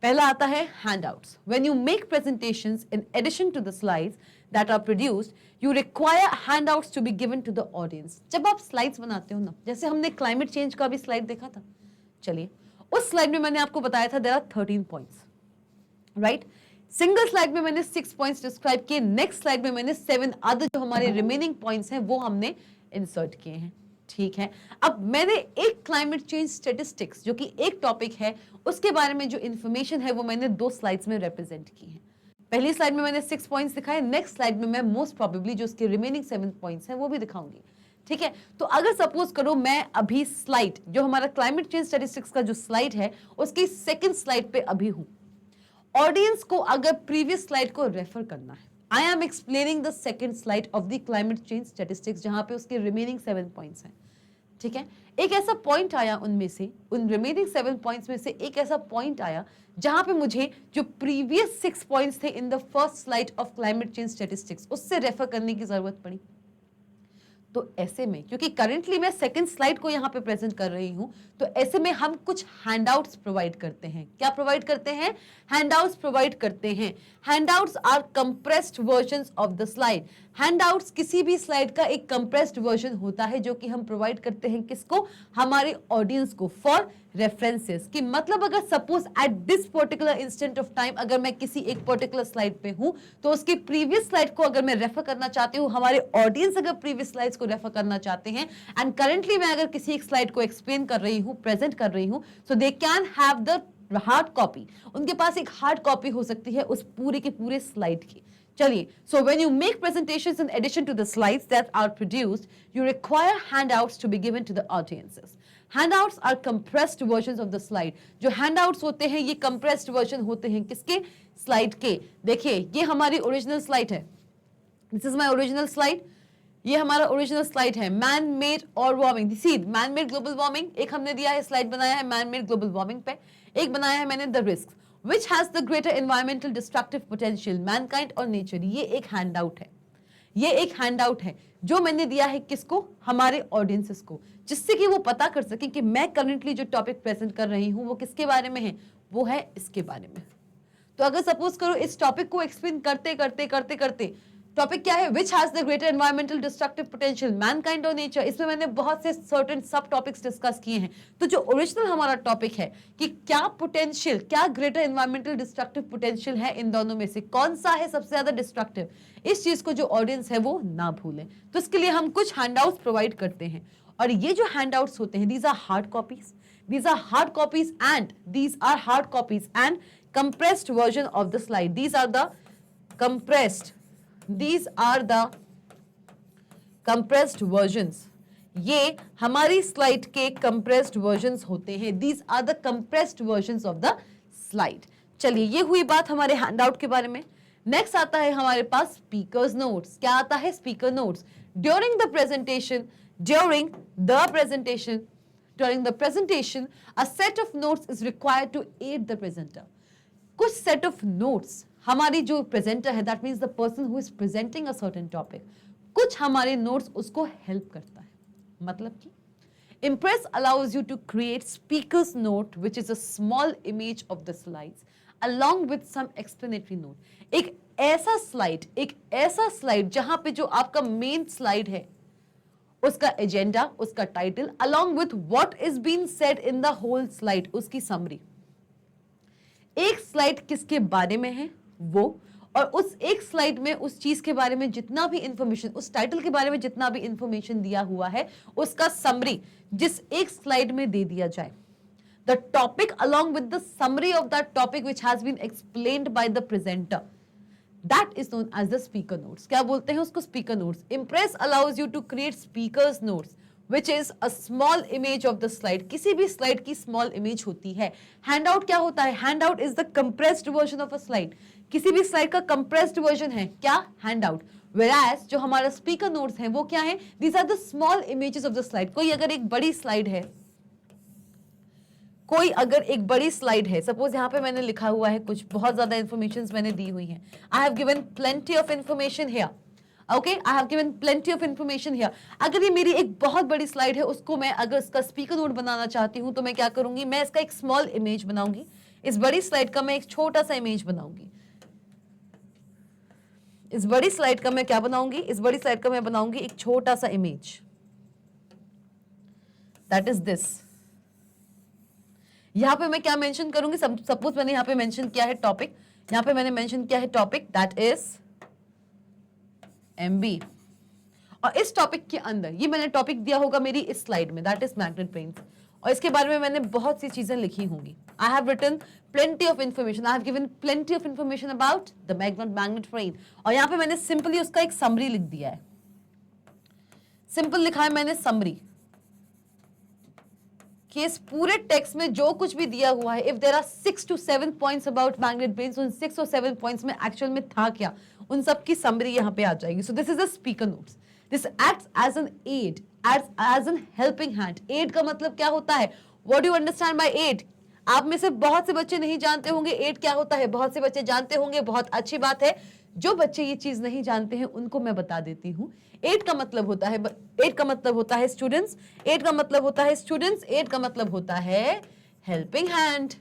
पहला आता है handouts। When you make presentations in addition to the slides that are produced, you require handouts to be given to the audience। जब आप स्लाइड्स बनाते हो ना, जैसे हमने क्लाइमेट चेंज का भी स्लाइड देखा था, चलिए उस स्लाइड में मैंने आपको बताया था there are 13 points, right. Single slide में मैंने 6 पॉइंट्स डिस्क्राइब किए, नेक्स्ट स्लाइड में मैंने 7 अदर जो हमारे रिमेनिंग पॉइंट्स हैं वो हमने इंसर्ट किए हैं। ठीक है, अब मैंने एक क्लाइमेट चेंज स्टैटिस्टिक्स जो कि एक टॉपिक है उसके बारे में जो इंफॉर्मेशन है वो मैंने 2 स्लाइड्स में रिप्रेजेंट की है। पहली स्लाइड में मैंने 6 पॉइंट्स दिखाए, नेक्स्ट स्लाइड में मैं मोस्ट प्रोबेबली जो उसके रिमेनिंग 7 पॉइंट्स हैं वो भी दिखाऊंगी। ठीक है, तो अगर सपोज करो मैं अभी स्लाइड जो हमारा क्लाइमेट चेंज स्टैटिस्टिक्स का जो स्लाइड है उसकी सेकंड स्लाइड पे अभी हूं, ऑडियंस को अगर प्रीवियस स्लाइड को रेफर करना है, I am explaining the second slide of the climate change statistics जहां पे उसके रिमेनिंग 7 पॉइंट्स हैं। ठीक है, एक ऐसा पॉइंट आया उनमें से, उन रिमेनिंग 7 पॉइंट्स में से एक ऐसा पॉइंट आया जहां पे मुझे जो प्रीवियस 6 पॉइंट्स थे in the first slide of climate change statistics उससे रेफर करने की जरूरत पड़ी। तो ऐसे में, क्योंकि करंटली मैं सेकंड स्लाइड को यहां पे प्रेजेंट कर रही हूं, तो ऐसे में हम कुछ हैंडआउट्स प्रोवाइड करते हैं। क्या प्रोवाइड करते हैं? हैंडआउट्स प्रोवाइड करते हैं। Handouts are compressed versions of the slide. Handouts किसी भी स्लाइड का एक कंप्रेस्ड वर्जन होता है जो कि हम प्रोवाइड करते हैं किसको? हमारे ऑडियंस को, फॉर रेफरेंसेस। कि मतलब अगर suppose at this particular instant of time अगर मैं किसी एक पर्टिकुलर स्लाइड पे हूं, तो उसकी प्रीवियस स्लाइड को अगर मैं रेफर करना चाहती हूं, हमारे ऑडियंस अगर प्रीवियस स्लाइड्स को रेफर करना चाहते हैं, एंड करंटली मैं अगर किसी एक स्लाइड को एक्सप्लेन कर रही हूं, प्रेजेंट कर रही हूं, so they can have the hard copy. उनके पास एक हार्ड कॉपी हो सकती है उस पूरे के पूरे स्लाइड की। चलिए, so when you make presentations in addition to the slides that are produced, you require handouts to be given to the audiences. Handouts are compressed versions of the slide. जो handouts होते हैं ये compressed version होते हैं किसके? स्लाइड के। देखिए, ये हमारी ओरिजिनल स्लाइड है। This is my original slide. ये हमारा ओरिजिनल स्लाइड है, मैन मेड और वार्मिंग। सी मैन मेड ग्लोबल वार्मिंग एक हमने दिया है, स्लाइड बनाया है मैन मेड ग्लोबल वार्मिंग पे। एक बनाया है मैंने the risk which has the greater environmental destructive potential, mankind और nature। ये एक हैंडआउट है, ये एक हैंडआउट है जो मैंने दिया है किसको? हमारे ऑडियंसेस को, जिससे कि वो पता कर सके कि मैं करंटली जो टॉपिक प्रेजेंट कर रही हूं वो किसके बारे में है? वो है इसके बारे में। तो अगर सपोज करो इस टॉपिक को एक्सप्लेन करते करते करते करते, टॉपिक क्या है? Which has the greater environmental destructive potential, Mankind और नेचर। इसमें मैंने बहुत से सर्टेन सब टॉपिक्स डिस्कस किए हैं। तो जो ओरिजिनल हमारा टॉपिक है कि क्या पोटेंशियल, क्या ग्रेटर एनवायरमेंटल डिस्ट्रक्टिव पोटेंशियल है इन दोनों में से, कौन सा है सबसे ज्यादा डिस्ट्रक्टिव, इस चीज को जो ऑडियंस है वो ना भूलें। तो इसके लिए हम कुछ हैंडआउट्स प्रोवाइड करते हैं, और ये जो हैंडआउट्स होते हैं, these are hard copies, these are hard copies and these are hard copies and compressed version of the slide. These are the compressed versions. ये हमारी स्लाइड के compressed versions होते हैं। These are the compressed versions of the slide. चलिए, ये हुई बात हमारे हैंडआउट के बारे में। नेक्स्ट आता है हमारे पास स्पीकर्स नोट्स। क्या आता है? Speaker notes. During the presentation, a set of notes is required to aid the presenter. कुछ set of notes हमारी जो presenter है, that means the person who is presenting a certain topic, कुछ हमारे notes उसको help करता है। मतलब कि Impress allows you to create speaker's note, which is a small image of the slides, along with some explanatory note. एक ऐसा स्लाइड जहां पे जो आपका मेन स्लाइड है, उसका एजेंडा, उसका title, along with what is being said in the whole slide, उसकी समरी। एक स्लाइड किसके बारे में है वो, और उस एक स्लाइड में उस चीज के बारे में जितना भी इंफॉर्मेशन, उस टाइटल के बारे में जितना भी इंफॉर्मेशन दिया हुआ है, उसका समरी जिस एक स्लाइड में दे दिया जाए। The topic along with the summary of that topic which has been explained by the presenter, that is known as the speaker notes. क्या बोलते हैं उसको? speaker notes. Impress allows you to create speakers notes, which is a small image of the slide. किसी भी स्लाइड की स्मॉल इमेज होती है। हैंडआउट क्या होता है? Handout is the compressed version of a slide. किसी भी स्लाइड का कंप्रेस्ड वर्जन है क्या? हैंडआउट। Whereas जो हमारा स्पीकर नोट्स हैं वो क्या है? These are the small images of the slide. कोई अगर एक बड़ी स्लाइड है, सपोज यहाँ पे मैंने लिखा हुआ है, कुछ बहुत ज्यादा इंफॉर्मेशन मैंने दी हुई है। I have given plenty of information here, okay, I have given plenty of information here. अगर ये मेरी एक बहुत बड़ी स्लाइड है, उसको मैं अगर इसका स्पीकर नोट बनाना चाहती हूँ, तो मैं क्या करूंगी? मैं इसका एक स्मॉल इमेज बनाऊंगी। इस बड़ी स्लाइड का मैं एक छोटा सा इमेज बनाऊंगी। इस बड़ी स्लाइड का मैं क्या बनाऊंगी? इस बड़ी स्लाइड का मैं बनाऊंगी एक छोटा सा इमेज, दैट इज दिस। यहां पे मैं क्या मेंशन करूंगी? सपोज मैंने यहां पे मेंशन किया है टॉपिक, यहां पे मैंने मेंशन किया है टॉपिक, दैट इज एमबी। और इस टॉपिक के अंदर ये मैंने टॉपिक दिया होगा मेरी इस स्लाइड में, दैट इज मैग्नेट प्लेन्स, और इसके बारे में मैंने बहुत सी चीजें लिखी होंगी। I have written plenty of information, I have given plenty of information about the magnet plane, और यहां पे मैंने सिंपली उसका एक समरी लिख दिया है। सिंपल लिखा है मैंने समरी, कि इस पूरे टेक्स्ट में जो कुछ भी दिया हुआ है, if there are 6 to 7 points about Magnet Brains, उन 6 और 7 पॉइंट्स में एक्चुअल में था क्या, उन सब की समरी यहां पे आ जाएगी। So this is a speaker notes. This acts as an aid as an helping hand. Aid का मतलब क्या होता है? What do you understand by aid? आप में से बहुत से बच्चे नहीं जानते होंगे एड क्या होता है, बहुत से बच्चे जानते होंगे, बहुत अच्छी बात है। जो बच्चे ये चीज नहीं जानते हैं उनको मैं बता देती हूँ। एड का मतलब होता है, एड का मतलब होता है स्टूडेंट्स, एड का मतलब होता है स्टूडेंट्स, एड का मतलब होता है हेल्पिंग हैंड।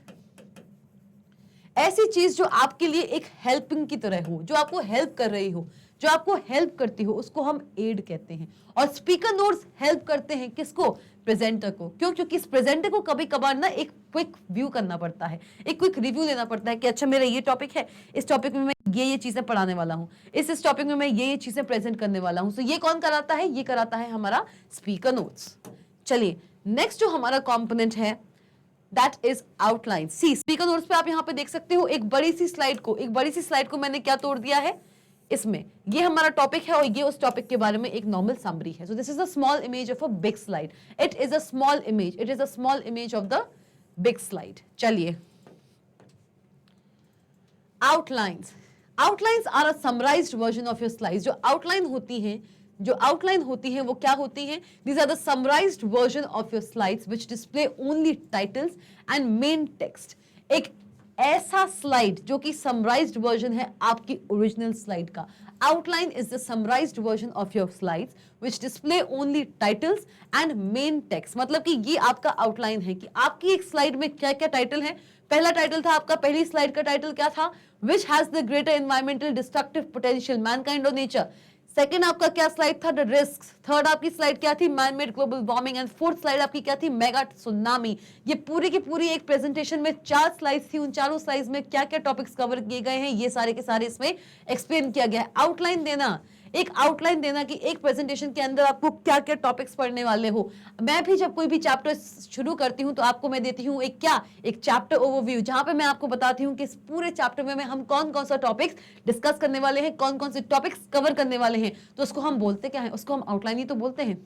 ऐसी चीज जो आपके लिए एक हेल्पिंग की तरह हो, जो आपको हेल्प कर रही हो, जो आपको हेल्प करती हो, उसको हम एड कहते हैं। और स्पीकर नोट्स हेल्प करते हैं किसको? प्रेजेंटर को। क्यों? क्योंकि इस प्रेजेंटर को कभी कभार ना एक क्विक व्यू करना पड़ता है, एक क्विक रिव्यू लेना पड़ता है कि अच्छा मेरा ये टॉपिक है, इस टॉपिक में मैं ये चीजें पढ़ाने वाला हूँ, इस टॉपिक में मैं ये चीजें प्रेजेंट करने वाला हूँ। तो ये कौन कराता है? ये कराता है हमारा स्पीकर नोट्स। चलिए नेक्स्ट जो हमारा कॉम्पोनेंट है दैट इज आउटलाइन। सी स्पीकर नोट्स पे आप यहाँ पे देख सकते हो एक बड़ी सी स्लाइड को मैंने क्या तोड़ दिया है इसमें। ये हमारा टॉपिक है और ये उस टॉपिक के बारे में एक नॉर्मल समरी है। So this is a small image of a big slide. It is a small image of the big slide. चलिए outlines. Outlines are a summarised version of your slides. जो आउटलाइन होती हैं वो क्या होती हैं? These are the summarised version of your slides which display only titles and main text. एक ऐसा स्लाइड जो कि समराइज्ड वर्जन है आपकी ओरिजिनल स्लाइड का। Outline is the summarised version of your slides which display only titles and main text. मतलब कि ये आपका आउटलाइन है कि आपकी एक स्लाइड में क्या क्या टाइटल है। पहला टाइटल था आपका, पहली स्लाइड का टाइटल क्या था? Which has the greater environmental destructive potential, mankind or nature? Second आपका क्या स्लाइड था? The risk. थर्ड आपकी स्लाइड क्या थी? Man made global warming. And fourth slide आपकी क्या थी? Mega tsunami. ये पूरी की पूरी एक प्रेजेंटेशन में 4 स्लाइड्स थी। उन चारों स्लाइड्स में क्या क्या टॉपिक्स कवर किए गए हैं ये सारे के सारे इसमें एक्सप्लेन किया गया है। आउटलाइन देना, एक आउटलाइन देना कि एक प्रेजेंटेशन के अंदर आपको क्या क्या टॉपिक्स पढ़ने वाले हो। मैं भी जब कोई भी चैप्टर शुरू करती हूं तो आपको मैं देती हूं एक चैप्टर ओवरव्यू, जहां पे मैं आपको बताती हूं कि इस पूरे चैप्टर में हम कौन कौन सा टॉपिक्स डिस्कस करने वाले हैं, कौन कौन से टॉपिक्स कवर करने वाले हैं। तो उसको हम बोलते क्या है? उसको हम आउटलाइन ही तो बोलते हैं।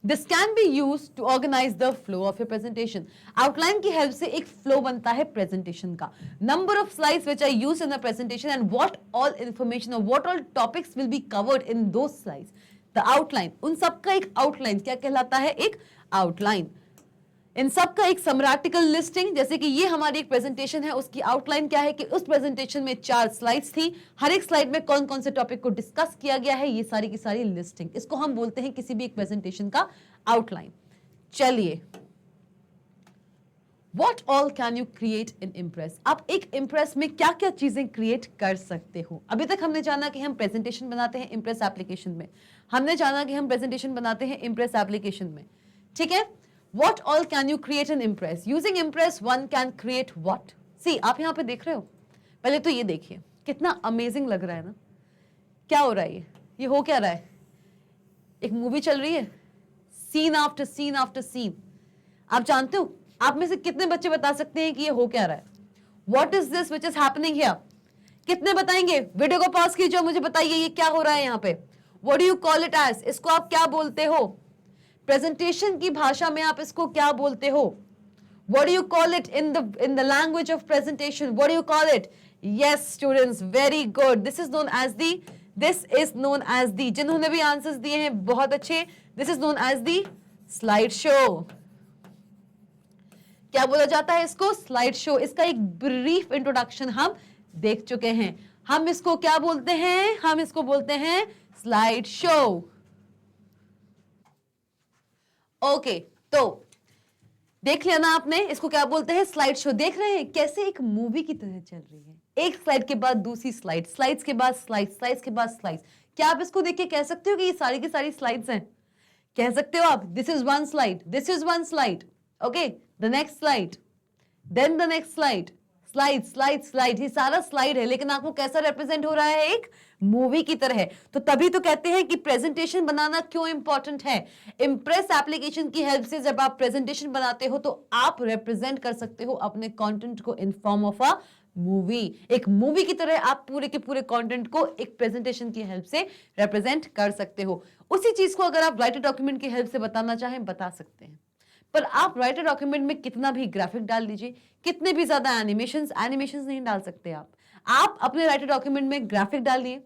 This can be used to organize the flow of your presentation. Outline की help से एक flow बनता है presentation का। Number of slides which are used in the presentation and what all information or what all topics will be covered in those slides. The outline, उन सब का एक outline क्या कहलाता है? एक outline। इन सब का एक समराटिकल लिस्टिंग, जैसे कि ये हमारी एक प्रेजेंटेशन है, उसकी आउटलाइन क्या है कि उस प्रेजेंटेशन में 4 स्लाइड्स थी, हर एक स्लाइड में कौन कौन से टॉपिक को डिस्कस किया गया है, ये सारी की सारी लिस्टिंग। इसको हम बोलते हैं किसी भी एक प्रेजेंटेशन का आउटलाइन। चलिए What all can you create in Impress? आप एक Impress में क्या क्या चीजें क्रिएट कर सकते हो? अभी तक हमने जाना कि हम प्रेजेंटेशन बनाते हैं Impress एप्लीकेशन में, हमने जाना कि हम प्रेजेंटेशन बनाते हैं Impress एप्लीकेशन में, ठीक है। What all can you create in Impress? Using Impress, one can create what? See, आप यहाँ पे देख रहे हो, पहले तो ये देखिए कितना अमेजिंग लग रहा है ना। क्या हो रहा है? ये हो क्या रहा है? एक मूवी चल रही है, scene after scene after scene. आप जानते हो, आप में से कितने बच्चे बता सकते हैं कि ये हो क्या रहा है? What is this which is happening here? कितने बताएंगे? वीडियो को पॉज कीजिए, मुझे बताइए ये क्या हो रहा है यहाँ पे। What do you call it as? इसको आप क्या बोलते हो? प्रेजेंटेशन की भाषा में आप इसको क्या बोलते हो? What do you call it in the language of presentation? What do you call it? Yes, students, very good. This is known as the जिन्होंने भी आंसर्स दिए हैं बहुत अच्छे। This is known as the slide show. क्या बोला जाता है इसको? Slide show. इसका एक ब्रीफ इंट्रोडक्शन हम देख चुके हैं। हम इसको क्या बोलते हैं? हम इसको बोलते हैं स्लाइड शो। ओके, तो देख लिया ना आपने, इसको क्या बोलते हैं? Slide show. देख रहे हैं कैसे एक मूवी की तरह चल रही है, एक स्लाइड के बाद दूसरी स्लाइड, स्लाइड्स के बाद स्लाइड, स्लाइड्स के बाद स्लाइड्स। क्या आप इसको देख के कह सकते हो कि ये सारी की सारी स्लाइड्स हैं? कह सकते हो आप, this is one slide, this is one slide, okay, the next slide, then the next slide, slide slide slide, ये सारा स्लाइड है, लेकिन आपको कैसा रिप्रेजेंट हो रहा है? एक मूवी की तरह। तो तभी तो कहते हैं कि प्रेजेंटेशन बनाना क्यों इंपॉर्टेंट है। इम्प्रेस एप्लीकेशन की हेल्प से जब आप प्रेजेंटेशन बनाते हो तो आप रिप्रेजेंट कर सकते हो अपने कंटेंट को इन फॉर्म ऑफ अ मूवी। एक मूवी की तरह आप पूरे के पूरे कंटेंट को एक प्रेजेंटेशन की हेल्प से रिप्रेजेंट कर सकते हो। उसी चीज को अगर आप राइटर डॉक्यूमेंट की हेल्प से बताना चाहें, बता सकते हैं, पर आप राइटर डॉक्यूमेंट में कितना भी ग्राफिक डाल लीजिए, कितने भी ज्यादा एनिमेशंस नहीं डाल सकते आप अपने राइटर डॉक्यूमेंट में ग्राफिक डालिए,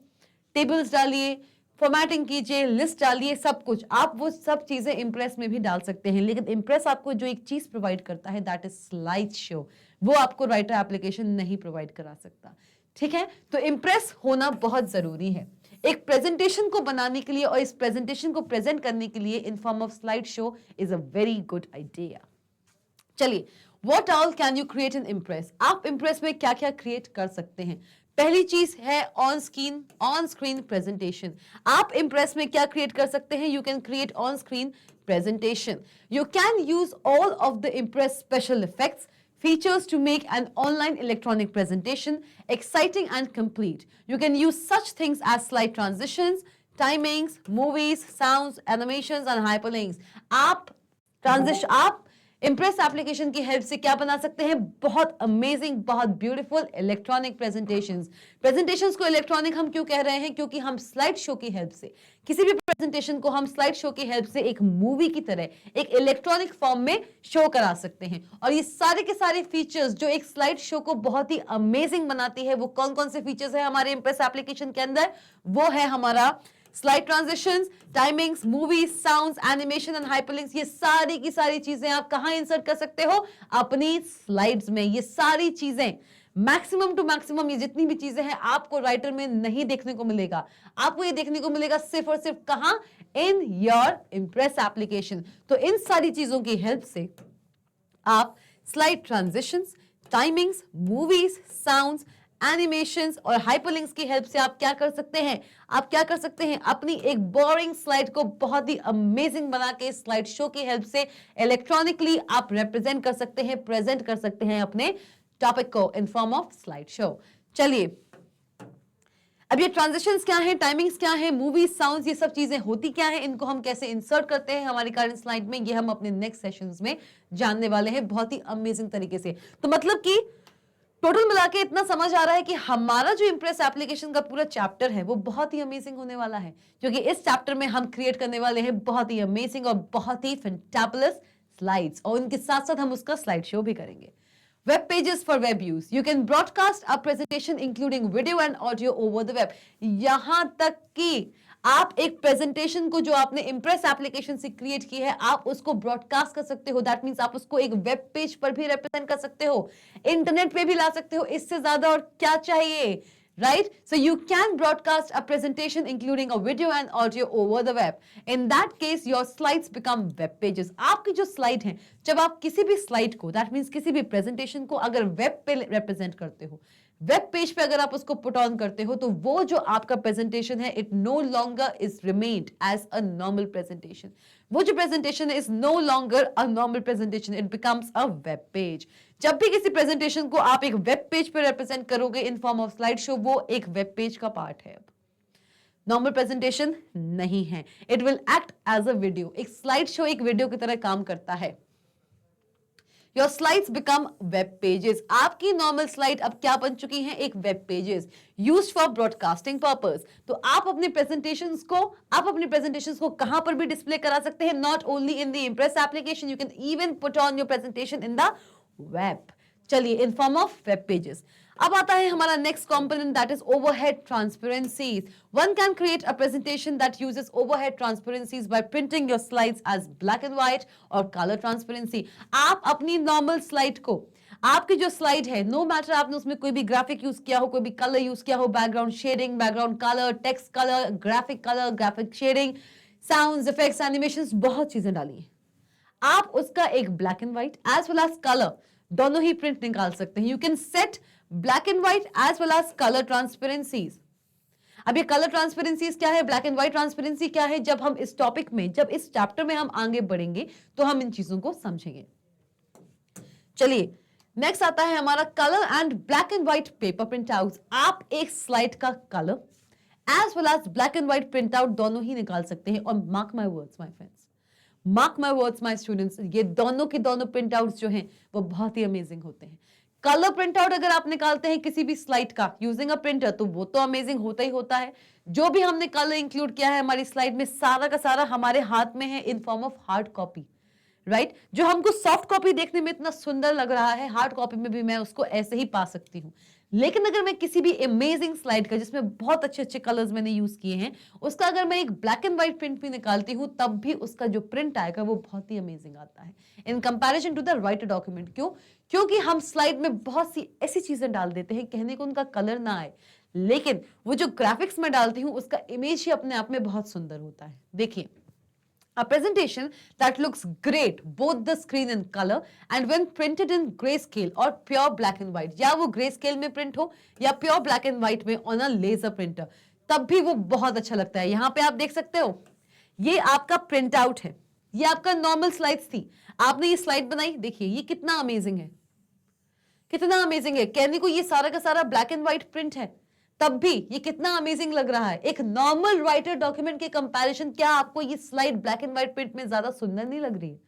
टेबल्स डालिए, फॉर्मेटिंग कीजिए, लिस्ट डालिए, सब कुछ आप वो सब चीजें इंप्रेस में भी डाल सकते हैं। लेकिन इंप्रेस आपको जो एक चीज प्रोवाइड करता है दैट इज स्लाइड शो, वो आपको राइटर एप्लीकेशन नहीं प्रोवाइड करा सकता। ठीक है, तो इंप्रेस होना बहुत जरूरी है एक प्रेजेंटेशन को बनाने के लिए, और इस प्रेजेंटेशन को प्रेजेंट करने के लिए in form of slide show is a very good idea. चलिए, what all can you create in Impress? आप इंप्रेस में क्या क्या क्रिएट कर सकते हैं? पहली चीज है ऑन स्क्रीन प्रेजेंटेशन। आप इंप्रेस में क्या क्रिएट कर सकते हैं? You can create on screen presentation. You can use all of the Impress special effects features to make an online electronic presentation exciting and complete. You can use such things as slide transitions, timings, movies, sounds, animations and hyperlinks. आप इंप्रेस एप्लीकेशन की हेल्प से क्या बना सकते हैं? बहुत अमेजिंग, बहुत ब्यूटीफुल इलेक्ट्रॉनिक प्रेजेंटेशंस को इलेक्ट्रॉनिक हम क्यों कह रहे हैं? क्योंकि हम स्लाइड शो की हेल्प से किसी भी प्रेजेंटेशन को हम स्लाइड शो की हेल्प से एक मूवी की तरह एक इलेक्ट्रॉनिक फॉर्म में शो करा सकते हैं। और ये सारे के सारे फीचर्स जो एक स्लाइड शो को बहुत ही अमेजिंग बनाती है, वो कौन कौन से फीचर्स है हमारे इंप्रेस एप्लीकेशन के अंदर? वो है हमारा slide transitions, timings, movies, sounds, animation and hyperlinks. ये सारी की सारी चीजें आप कहां इंसर्ट कर सकते हो? अपनी स्लाइड्स में। ये सारी चीजें मैक्सिमम टू मैक्सिमम, ये जितनी भी चीजें हैं आपको राइटर में नहीं देखने को मिलेगा। आपको ये देखने को मिलेगा सिर्फ और सिर्फ कहां? In your Impress application. तो इन सारी चीजों की हेल्प से आप slide transitions, timings, movies, sounds, animations और हाइपरलिंक्स की हेल्प से आप क्या कर सकते हैं? आप क्या कर सकते हैं? अपनी एक बोरिंग स्लाइड को बहुत ही अमेजिंग बना के स्लाइड शो की हेल्प से इलेक्ट्रॉनिकली आप रिप्रेजेंट कर सकते हैं, प्रेजेंट कर सकते हैं अपने टॉपिक को इन फॉर्म ऑफ स्लाइड शो। चलिए, अब ये ट्रांजिशंस क्या है, टाइमिंग्स क्या है, मूवीज, साउंड्स, ये सब चीजें होती क्या है, इनको हम कैसे इंसर्ट करते हैं हमारी करंट स्लाइड में, ये हम अपने नेक्स्ट सेशंस में जानने वाले हैं बहुत ही अमेजिंग तरीके से। तो मतलब कि टोटल मिला के इतना समझ आ रहा है कि हमारा जो इंप्रेस एप्लीकेशन का पूरा चैप्टर है वो बहुत ही अमेजिंग होने वाला है, क्योंकि इस चैप्टर में हम क्रिएट करने वाले हैं बहुत ही अमेजिंग और बहुत ही फैंटाबुलस स्लाइड्स, और उनके साथ साथ हम उसका स्लाइड शो भी करेंगे। Web pages for web use. You can broadcast a presentation including video and audio over the web. यहां तक कि आप एक प्रेजेंटेशन को जो आपने इंप्रेस एप्लीकेशन से क्रिएट की है, आप उसको ब्रॉडकास्ट कर सकते हो। दैट मींस आप उसको एक वेब पेज पर भी रिप्रेजेंट कर सकते हो, इंटरनेट पे भी ला सकते हो। इससे ज्यादा और क्या चाहिए, right? So you can broadcast a presentation including a video and audio over the web. In that case, your slides become web pages. आपकी जो स्लाइड है, जब आप किसी भी स्लाइड को, that means किसी भी प्रेजेंटेशन को अगर वेब पे रिप्रेजेंट करते हो, वेब पेज पे अगर आप उसको पुट ऑन करते हो, तो वो जो आपका प्रेजेंटेशन है, it no longer is remained as a normal presentation. वो जो प्रेजेंटेशन है is no longer a normal presentation, it becomes a web page. जब भी किसी प्रेजेंटेशन को आप एक वेब पेज पे रिप्रेजेंट करोगे इन फॉर्म ऑफ स्लाइड शो, वो एक वेब पेज का पार्ट है। अब नॉर्मल प्रेजेंटेशन नहीं है, it will act as a video. एक स्लाइड शो एक वीडियो की तरह काम करता है। Your slides become web pages. आपकी नॉर्मल स्लाइड अब क्या बन चुकी हैं? एक web pages used for broadcasting purpose. तो आप अपने प्रेजेंटेशंस को कहां पर भी डिस्प्ले करा सकते हैं? Not only in the Impress application, you can even put on your presentation in the web. चलिए, in form of web pages. अब आता है हमारा next component, that is overhead transparencies. One can create a presentation that uses overhead transparencies by printing your slides as black and white और कलर ट्रांसपेरेंसी। आप अपनी नॉर्मल स्लाइड को, आपकी जो स्लाइड है, नो मैटर आपने उसमें कोई भी ग्राफिक यूज किया हो, कोई भी कलर यूज किया हो, background shading, background colour, text colour, graphic shading, sounds, effects, animations, बहुत चीजें डाली हैं। आप उसका एक black and white as well as colour दोनों ही प्रिंट निकाल सकते हैं। You can set black and white as well as colour transparencies. अब ये कलर ट्रांसपेरेंसीज क्या है, ब्लैक एंड व्हाइट ट्रांसपेरेंसी क्या है, जब हम इस टॉपिक में, जब इस चैप्टर में हम आगे बढ़ेंगे तो हम इन चीजों को समझेंगे। चलिए, नेक्स्ट आता है हमारा colour and black and white paper print out. आप एक स्लाइड का colour as well as black and white print out दोनों ही निकाल सकते हैं। और mark my words my friends, mark my words my students, ये दोनों के दोनों प्रिंट आउट्स जो हैं वो बहुत ही अमेजिंग होते हैं। कलर प्रिंट आउट अगर आप निकालते हैं किसी भी स्लाइड का यूजिंग अ प्रिंटर, तो वो तो अमेजिंग होता ही होता है। जो भी हमने कलर इंक्लूड किया है हमारी स्लाइड में, सारा का सारा हमारे हाथ में है इन form of hard copy, right? जो हमको सॉफ्ट कॉपी देखने में इतना सुंदर लग रहा है, हार्ड कॉपी में भी मैं उसको ऐसे ही पा सकती हूँ। लेकिन अगर मैं किसी भी अमेजिंग स्लाइड का जिसमें बहुत अच्छे अच्छे कलर्स मैंने यूज किए हैं, उसका अगर मैं एक ब्लैक एंड व्हाइट प्रिंट भी निकालती हूं, तब भी उसका जो प्रिंट आएगा वो बहुत ही अमेजिंग आता है in comparison to the Writer document. क्यों? क्योंकि हम स्लाइड में बहुत सी ऐसी चीजें डाल देते हैं, कहने को उनका कलर ना आए, लेकिन वो जो ग्राफिक्स में डालती हूं उसका इमेज ही अपने आप में बहुत सुंदर होता है। देखिए, a presentation that looks great both the screen and color and when printed in grayscale or pure black and white, या वो grayscale में प्रिंट हो या pure black and white में on a laser printer, तब भी वो बहुत अच्छा लगता है। यहां पे आप देख सकते हो, ये आपका प्रिंट आउट है, ये आपका नॉर्मल स्लाइड्स थी, आपने ये स्लाइड बनाई, देखिए ये कितना अमेजिंग है, कितना अमेजिंग है। कहने को ये सारा का सारा ब्लैक एंड व्हाइट प्रिंट है, तब भी ये कितना अमेजिंग लग रहा है। एक नॉर्मल राइटर डॉक्यूमेंट के कंपैरिजन क्या आपको ये slide black and white print में ज्यादा सुंदर नहीं लग रही है?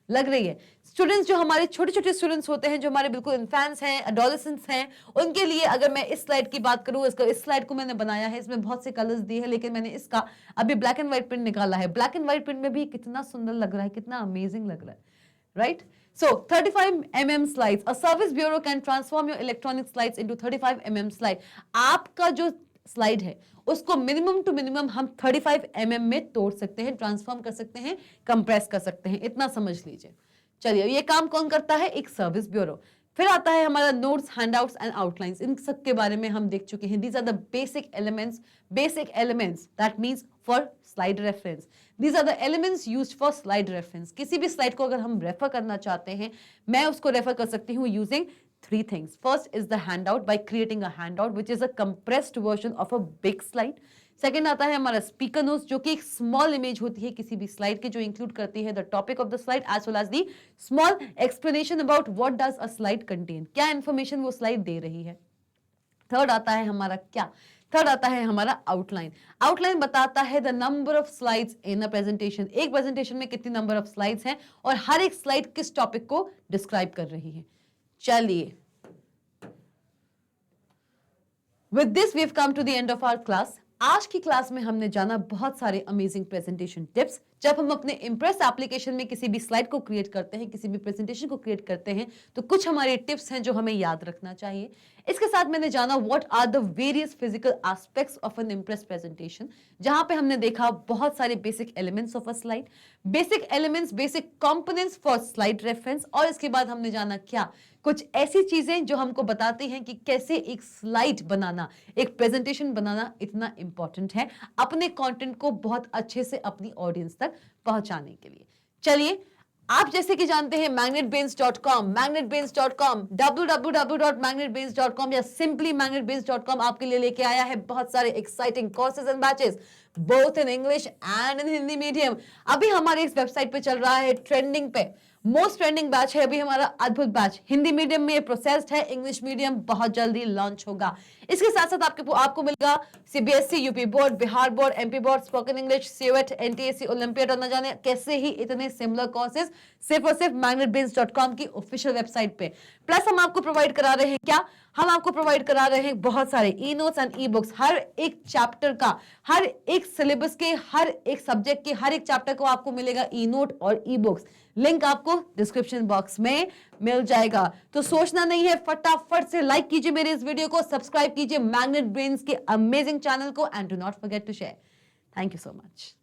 लग रही है। स्टूडेंट्स, जो हमारे छोटे छोटे स्टूडेंट्स होते हैं, जो हमारे बिल्कुल इन्फेंट्स हैं, एडोलेसेंट्स हैं, उनके लिए अगर मैं इस स्लाइड की बात करूं, इस स्लाइड को मैंने बनाया है, इसमें बहुत से कलर्स दिए हैं, लेकिन मैंने इसका अभी ब्लैक एंड व्हाइट प्रिंट निकाला है। ब्लैक एंड व्हाइट प्रिंट में भी कितना सुंदर लग रहा है, कितना अमेजिंग लग रहा है, right? So 35 mm slides. A service bureau can transform your electronic slides into 35 mm slide. आपका जो स्लाइड है उसको मिनिमम टू मिनिमम हम 35 mm में तोड़ सकते हैं, ट्रांसफॉर्म कर सकते हैं, कंप्रेस कर सकते हैं, इतना समझ लीजिए। चलिए, ये काम कौन करता है? एक सर्विस ब्यूरो। फिर आता है हमारा नोट्स, हैंडआउट्स एंड आउटलाइंस। इन सब के बारे में हम देख चुके हैं। These are the basic elements that means for slide reference. These are the elements used for slide reference. किसी भी स्लाइड को अगर हम रेफर करना चाहते हैं, मैं उसको रेफर कर सकती हूँ using three things. First is the handout, by creating a handout which is a compressed version of a big slide. Second आता है हमारा स्पीकर नोट्स, जो कि एक स्मॉल इमेज होती है किसी भी स्लाइड के, जो इंक्लूड करती है the topic of the slide as well as the small explanation about what does a slide contain, क्या इंफॉर्मेशन वो स्लाइड दे रही है। थर्ड आता है हमारा क्या? थर्ड आता है हमारा आउटलाइन। आउटलाइन बताता है the number of slides in a presentation. एक प्रेजेंटेशन में कितनी नंबर ऑफ स्लाइड्स हैं और हर एक स्लाइड किस टॉपिक को डिस्क्राइब कर रही है। चलिए, with this we've come to the end of our class. आज की क्लास में हमने जाना बहुत सारे अमेजिंग प्रेजेंटेशन टिप्स। जब हम अपने इम्प्रेस एप्लीकेशन में किसी भी स्लाइड को क्रिएट करते हैं, किसी भी प्रेजेंटेशन को क्रिएट करते हैं, तो कुछ हमारे टिप्स हैं जो हमें याद रखना चाहिए। इसके साथ मैंने जाना what are the various physical aspects of an impress presentation, जहां पे हमने देखा बहुत सारे basic elements of a slide, basic elements, basic components for slide reference. और इसके बाद हमने जाना क्या, कुछ ऐसी चीजें जो हमको बताती हैं कि कैसे एक स्लाइड बनाना, एक प्रेजेंटेशन बनाना इतना इंपॉर्टेंट है अपने कंटेंट को बहुत अच्छे से अपनी ऑडियंस तक पहुंचाने के लिए। चलिए, आप जैसे कि जानते हैं magnetbrains.com, www.magnetbrains.com या simply magnetbrains.com आपके लिए लेके आया है बहुत सारे exciting courses and batches, both in English and in Hindi medium. अभी हमारे इस वेबसाइट पे चल रहा है ट्रेंडिंग पे, मोस्ट ट्रेंडिंग बैच है अभी हमारा अद्भुत बैच। हिंदी मीडियम में प्रोसेस्ड है, इंग्लिश मीडियम बहुत जल्दी लॉन्च होगा। इसके साथ साथ आपको मिलेगा CBSE, UP board, Bihar board, MP board, spoken English, सीओएट, एनटीएसी, ओलंपियाड और न जाने कैसे ही इतने सिमिलर कोर्सेज सिर्फ और सिर्फ magnetbrains.com की ऑफिशियल वेबसाइट पे। प्लस हम आपको प्रोवाइड करा रहे हैं क्या, हम आपको प्रोवाइड करा रहे हैं बहुत सारे e notes and e books. हर एक चैप्टर का, हर एक सिलेबस के, हर एक सब्जेक्ट के हर एक चैप्टर को आपको मिलेगा ई नोट और ई बुक्स। लिंक आपको डिस्क्रिप्शन बॉक्स में मिल जाएगा। तो सोचना नहीं है, फटाफट से लाइक कीजिए मेरे इस वीडियो को, सब्सक्राइब कीजिए मैग्नेट ब्रेन्स के अमेजिंग चैनल को and do not forget to share. Thank you so much.